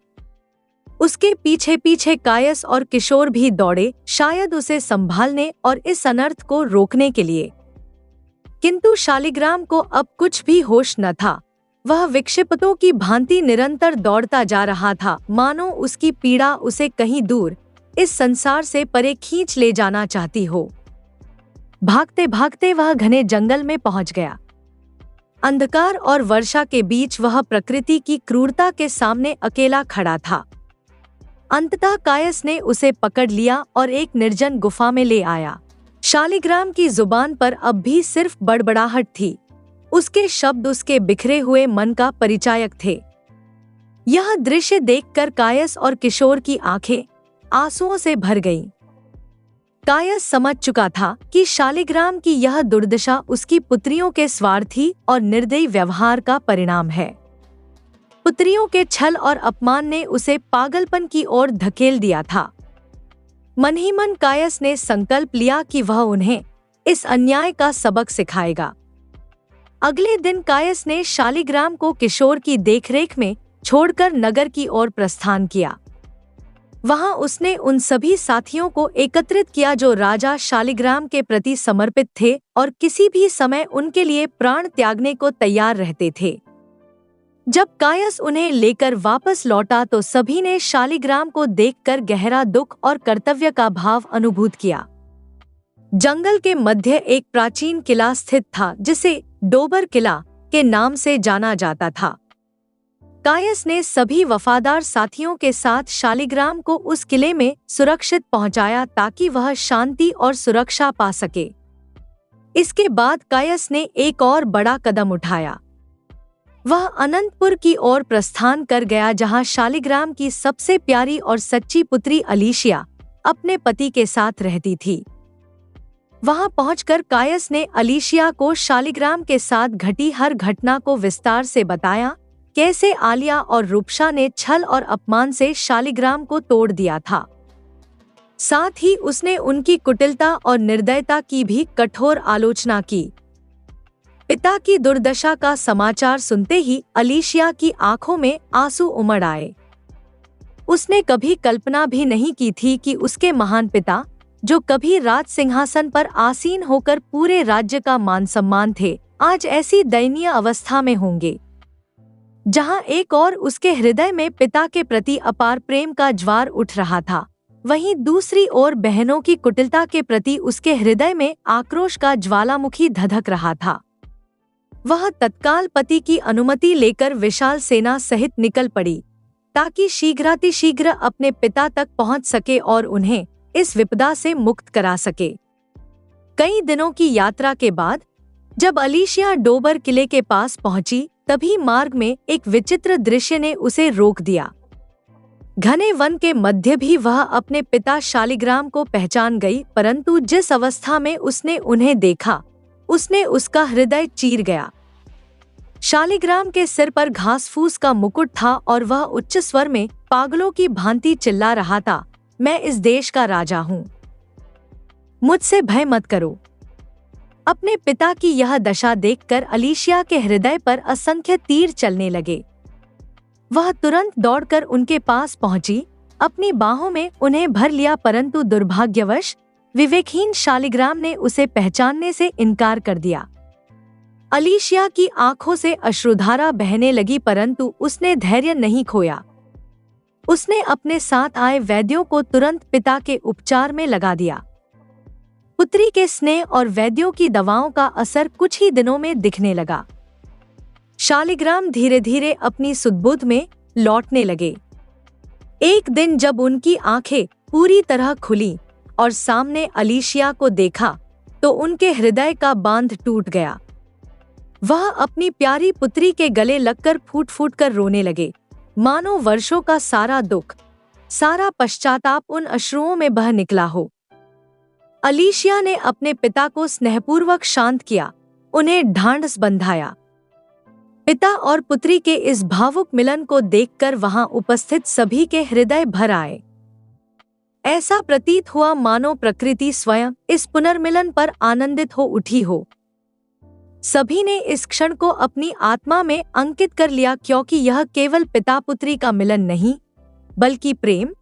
उसके पीछे पीछे कायस और किशोर भी दौड़े, शायद उसे संभालने और इस अनर्थ को रोकने के लिए। किंतु शालिग्राम को अब कुछ भी होश न था। वह विक्षिप्तों की भांति निरंतर दौड़ता जा रहा था, मानो उसकी पीड़ा उसे कहीं दूर इस संसार से परे खींच ले जाना चाहती हो। भागते भागते वह घने जंगल में पहुंच गया। अंधकार और वर्षा के बीच वह प्रकृति की क्रूरता के सामने अकेला खड़ा था। अंततः कायस ने उसे पकड़ लिया और एक निर्जन गुफा में ले आया। शालिग्राम की जुबान पर अब भी सिर्फ बड़बड़ाहट थी। उसके शब्द उसके बिखरे हुए मन का परिचायक थे। यह दृश्य देखकर कायस और किशोर की आंखें आंसुओं से भर गईं। कायस समझ चुका था कि शालिग्राम की यह दुर्दशा उसकी पुत्रियों के स्वार्थी और निर्दयी व्यवहार का परिणाम है। पुत्रियों के छल और अपमान ने उसे पागलपन की ओर धकेल दिया था। मन ही मन कायस ने संकल्प लिया कि वह उन्हें इस अन्याय का सबक सिखाएगा। अगले दिन कायस ने शालिग्राम को किशोर की देखरेख में छोड़कर नगर की ओर प्रस्थान किया। वहां उसने उन सभी साथियों को एकत्रित किया जो राजा शालिग्राम के प्रति समर्पित थे और किसी भी समय उनके लिए प्राण त्यागने को तैयार रहते थे। जब कायस उन्हें लेकर वापस लौटा तो सभी ने शालिग्राम को देखकर गहरा दुख और कर्तव्य का भाव अनुभूत किया। जंगल के मध्य एक प्राचीन किला स्थित था, जिसे डोबर किला के नाम से जाना जाता था। कायस ने सभी वफादार साथियों के साथ शालिग्राम को उस किले में सुरक्षित पहुंचाया ताकि वह शांति और सुरक्षा पा सके। इसके बाद कायस ने एक और बड़ा कदम उठाया। वह अनंतपुर की ओर प्रस्थान कर गया, जहां शालिग्राम की सबसे प्यारी और सच्ची पुत्री अलीशिया अपने पति के साथ रहती थी। वहां पहुंचकर कायस ने अलीशिया को शालिग्राम के साथ घटी हर घटना को विस्तार से बताया, कैसे आलिया और रूपसा ने छल और अपमान से शालिग्राम को तोड़ दिया था। साथ ही उसने उनकी कुटिलता और निर्दयता की भी कठोर आलोचना की। पिता की दुर्दशा का समाचार सुनते ही अलीशिया की आंखों में आंसू उमड़ आए। उसने कभी कल्पना भी नहीं की थी कि उसके महान पिता, जो कभी राज सिंहासन पर आसीन होकर पूरे राज्य का मान सम्मान थे, आज ऐसी दयनीय अवस्था में होंगे। जहां एक और उसके हृदय में पिता के प्रति अपार प्रेम का ज्वार उठ रहा था, वहीं दूसरी ओर बहनों की कुटिलता के प्रति उसके हृदय में आक्रोश का ज्वालामुखी धधक रहा था। वह तत्काल पति की अनुमति लेकर विशाल सेना सहित निकल पड़ी, ताकि शीघ्रातिशीघ्र अपने पिता तक पहुंच सके और उन्हें इस विपदा से मुक्त करा सके। कई दिनों की यात्रा के बाद जब अलीशिया डोबर किले के पास पहुंची, तभी मार्ग में एक विचित्र दृश्य ने उसे रोक दिया। घने वन के मध्य भी वह अपने पिता शालिग्राम को पहचान गई, परंतु जिस अवस्था में उसने उन्हें देखा, उसने उसका हृदय चीर गया। शालिग्राम के सिर पर घास-फूस का मुकुट था और वह उच्च स्वर में पागलों की भांति चिल्ला रहा था, मैं इस देश का राजा हूँ, मुझसे भय मत करो। अपने पिता की यह दशा देखकर अलीशिया के हृदय पर असंख्य तीर चलने लगे। वह तुरंत दौड़कर उनके पास पहुंची, अपनी बाहों में उन्हें भर लिया, परंतु दुर्भाग्यवश विवेकहीन शालिग्राम ने उसे पहचानने से इनकार कर दिया। अलीशिया की आंखों से अश्रुधारा बहने लगी, परंतु उसने धैर्य नहीं खोया। उसने अपने साथ आए वैद्यों को तुरंत पिता के उपचार में लगा दिया। पुत्री के स्नेह और वैद्यों की दवाओं का असर कुछ ही दिनों में दिखने लगा। शालिग्राम धीरे धीरे अपनी सुध-बुध में लौटने लगे। एक दिन जब उनकी आंखें पूरी तरह खुली और सामने अलीशिया को देखा, तो उनके हृदय का बांध टूट गया। वह अपनी प्यारी पुत्री के गले लगकर फूट फूट कर रोने लगे, मानो वर्षों का सारा दुख, सारा पश्चाताप उन अश्रुओं में बह निकला हो। अलीशिया ने अपने पिता को स्नेहपूर्वक शांत किया, उन्हें ढांढस बंधाया। पिता और पुत्री के इस भावुक मिलन को देखकर वहां उपस्थित सभी के हृदय भर आए। ऐसा प्रतीत हुआ मानो प्रकृति स्वयं इस पुनर्मिलन पर आनंदित हो उठी हो। सभी ने इस क्षण को अपनी आत्मा में अंकित कर लिया, क्योंकि यह केवल पिता पुत्री का मिलन नहीं, बल्कि प्रेम,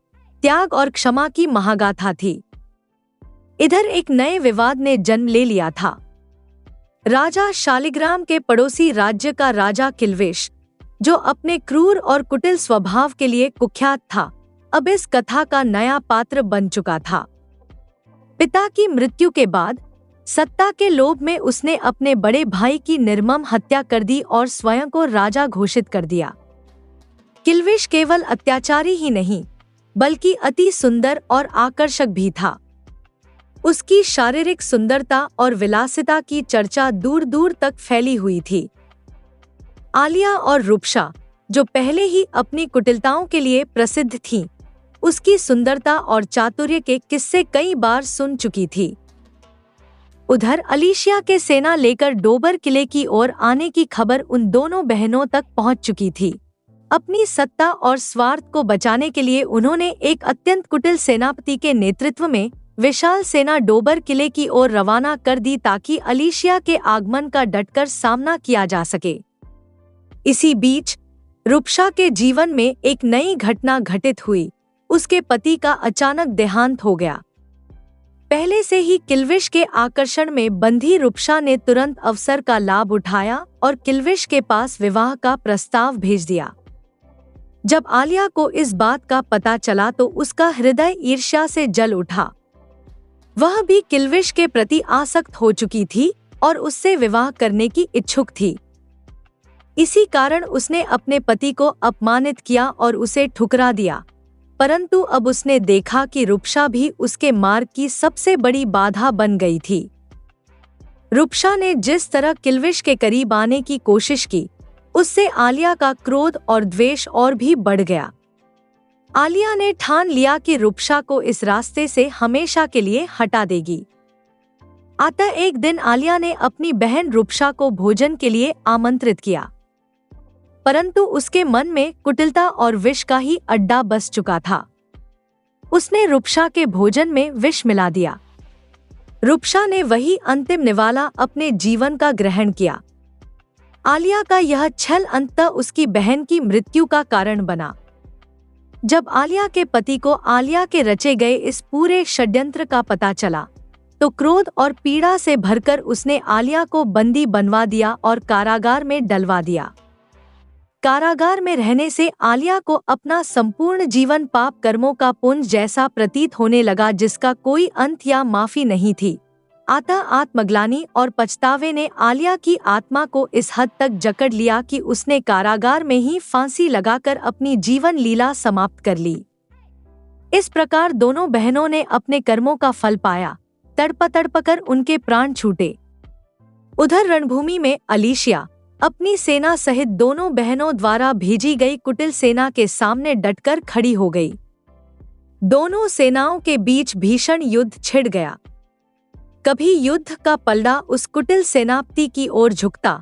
त्याग और क्षमा की महागाथा थी। इधर एक नए विवाद ने जन्म ले लिया था। राजा शालिग्राम के पड़ोसी राज्य का राजा किल्विश, जो अपने क्रूर और कुटिल स्वभाव के लिए कुख्यात था, अब इस कथा का नया पात्र बन चुका था। पिता की मृत्यु के बाद सत्ता के लोभ में उसने अपने बड़े भाई की निर्मम हत्या कर दी और स्वयं को राजा घोषित कर दिया। किल्विश केवल अत्याचारी ही नहीं, बल्कि अति सुंदर और आकर्षक भी था। उसकी शारीरिक सुंदरता और विलासिता की चर्चा दूर दूर तक फैली हुई थी। आलिया और रूपसा, जो पहले ही अपनी कुटिलताओं के लिए प्रसिद्ध थीं, उसकी सुंदरता और चातुर्य के किस्से कई बार सुन चुकी थी। उधर अलीशिया के सेना लेकर डोबर किले की ओर आने की खबर उन दोनों बहनों तक पहुंच चुकी थी। अपनी सत्ता और स्वार्थ को बचाने के लिए उन्होंने एक अत्यंत कुटिल सेनापति के नेतृत्व में विशाल सेना डोबर किले की ओर रवाना कर दी, ताकि अलीशिया के आगमन का डटकर सामना किया जा सके। इसी बीच रूपसा के जीवन में एक नई घटना घटित हुई। उसके पति का अचानक देहांत हो गया। पहले से ही किल्विश के आकर्षण में बंधी रूपसा ने तुरंत अवसर का लाभ उठाया और किल्विश के पास विवाह का प्रस्ताव भेज दिया। जब आलिया को इस बात का पता चला तो उसका हृदय ईर्ष्या से जल उठा। वह भी किल्विश के प्रति आसक्त हो चुकी थी और उससे विवाह करने की इच्छुक थी। इसी कारण उसने अपने पति को अपमानित किया और उसे ठुकरा दिया। परंतु अब उसने देखा कि रूपसा भी उसके मार्ग की सबसे बड़ी बाधा बन गई थी। रूपसा ने जिस तरह किल्विश के करीब आने की कोशिश की, उससे आलिया का क्रोध और द्वेष और भी बढ़ गया। आलिया ने ठान लिया कि रूपसा को इस रास्ते से हमेशा के लिए हटा देगी। अतः एक दिन आलिया ने अपनी बहन रूपसा को भोजन के लिए आमंत्रित किया, परंतु उसके मन में कुटिलता और विष का ही अड्डा बस चुका था। उसने रूपसा के भोजन में विष मिला दिया। रूपसा ने वही अंतिम निवाला अपने जीवन का ग्रहण किया। आलिया का यह छल अंततः उसकी बहन की मृत्यु का कारण बना। जब आलिया के पति को आलिया के रचे गए इस पूरे षड्यंत्र का पता चला, तो क्रोध और पीड़ा से भरकर उसने आलिया को बंदी बनवा दिया और कारागार में डलवा दिया। कारागार में रहने से आलिया को अपना संपूर्ण जीवन पाप कर्मों का पुंज जैसा प्रतीत होने लगा, जिसका कोई अंत या माफी नहीं थी। अतः आत्मग्लानि और पछतावे ने आलिया की आत्मा को इस हद तक जकड़ लिया कि उसने कारागार में ही फांसी लगाकर अपनी जीवन लीला समाप्त कर ली। इस प्रकार दोनों बहनों ने अपने कर्मों का फल पाया। तड़प तड़प कर उनके प्राण छूटे। उधर रणभूमि में अलीशिया अपनी सेना सहित दोनों बहनों द्वारा भेजी गई कुटिल सेना के सामने डटकर खड़ी हो गई। दोनों सेनाओं के बीच भीषण युद्ध छिड़ गया। कभी युद्ध का पलड़ा उस कुटिल सेनापति की ओर झुकता,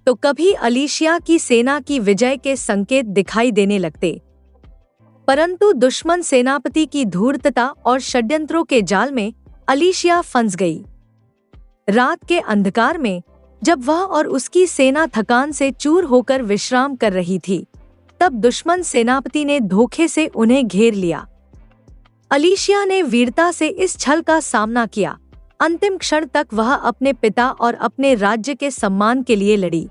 तो कभी अलीशिया की सेना की विजय के संकेत दिखाई देने लगते। परंतु दुश्मन सेनापति की धूर्तता और षड्यंत्रों के जाल में अलीशिया फंस गई। रात के अंधकार में जब वह और उसकी सेना थकान से चूर होकर विश्राम कर रही थी, तब दुश्मन सेनापति ने धोखे से उन्हें घेर लिया। अलीशिया ने वीरता से इस छल का सामना किया। अंतिम क्षण तक वह अपने पिता और अपने राज्य के सम्मान के लिए लड़ी,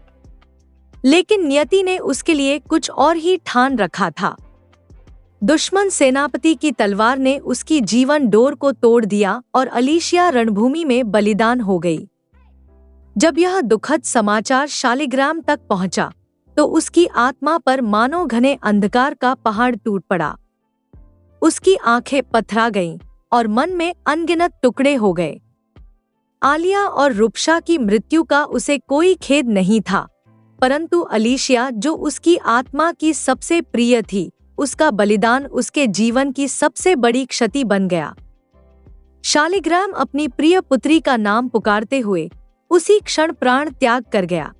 लेकिन नियति ने उसके लिए कुछ और ही ठान रखा था। दुश्मन सेनापति की तलवार ने उसकी जीवन डोर को तोड़ दिया और अलीशिया रणभूमि में बलिदान हो गई। जब यह दुखद समाचार शालिग्राम तक पहुंचा, तो उसकी आत्मा पर मानो घने अंधकार का पहाड़ टूट पड़ा। उसकी आंखें पथरा गईं और मन में अनगिनत टुकड़े हो गए। आलिया और रूपशा की मृत्यु का उसे कोई खेद नहीं था, परंतु अलीशिया, जो उसकी आत्मा की सबसे प्रिय थी, उसका बलिदान उसके जीवन की सबसे बड़ी क्षति बन गया। शालिग्राम अपनी प्रिय पुत्री का नाम पुकारते हुए उसी क्षण प्राण त्याग कर गया।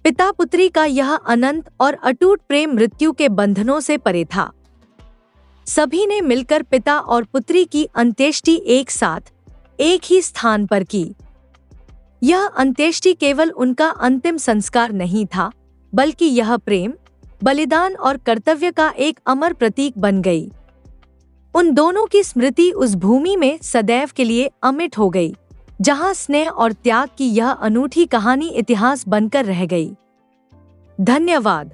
पिता पुत्री का यह अनंत और अटूट प्रेम मृत्यु के बंधनों से परे था। सभी ने मिलकर पिता और पुत्री की अंत्येष्टि एक साथ एक ही स्थान पर की। यह अंत्येष्टि केवल उनका अंतिम संस्कार नहीं था, बल्कि यह प्रेम, बलिदान और कर्तव्य का एक अमर प्रतीक बन गई। उन दोनों की स्मृति उस भूमि में सदैव के लिए अमिट हो गई, जहां स्नेह और त्याग की यह अनूठी कहानी इतिहास बनकर रह गई। धन्यवाद।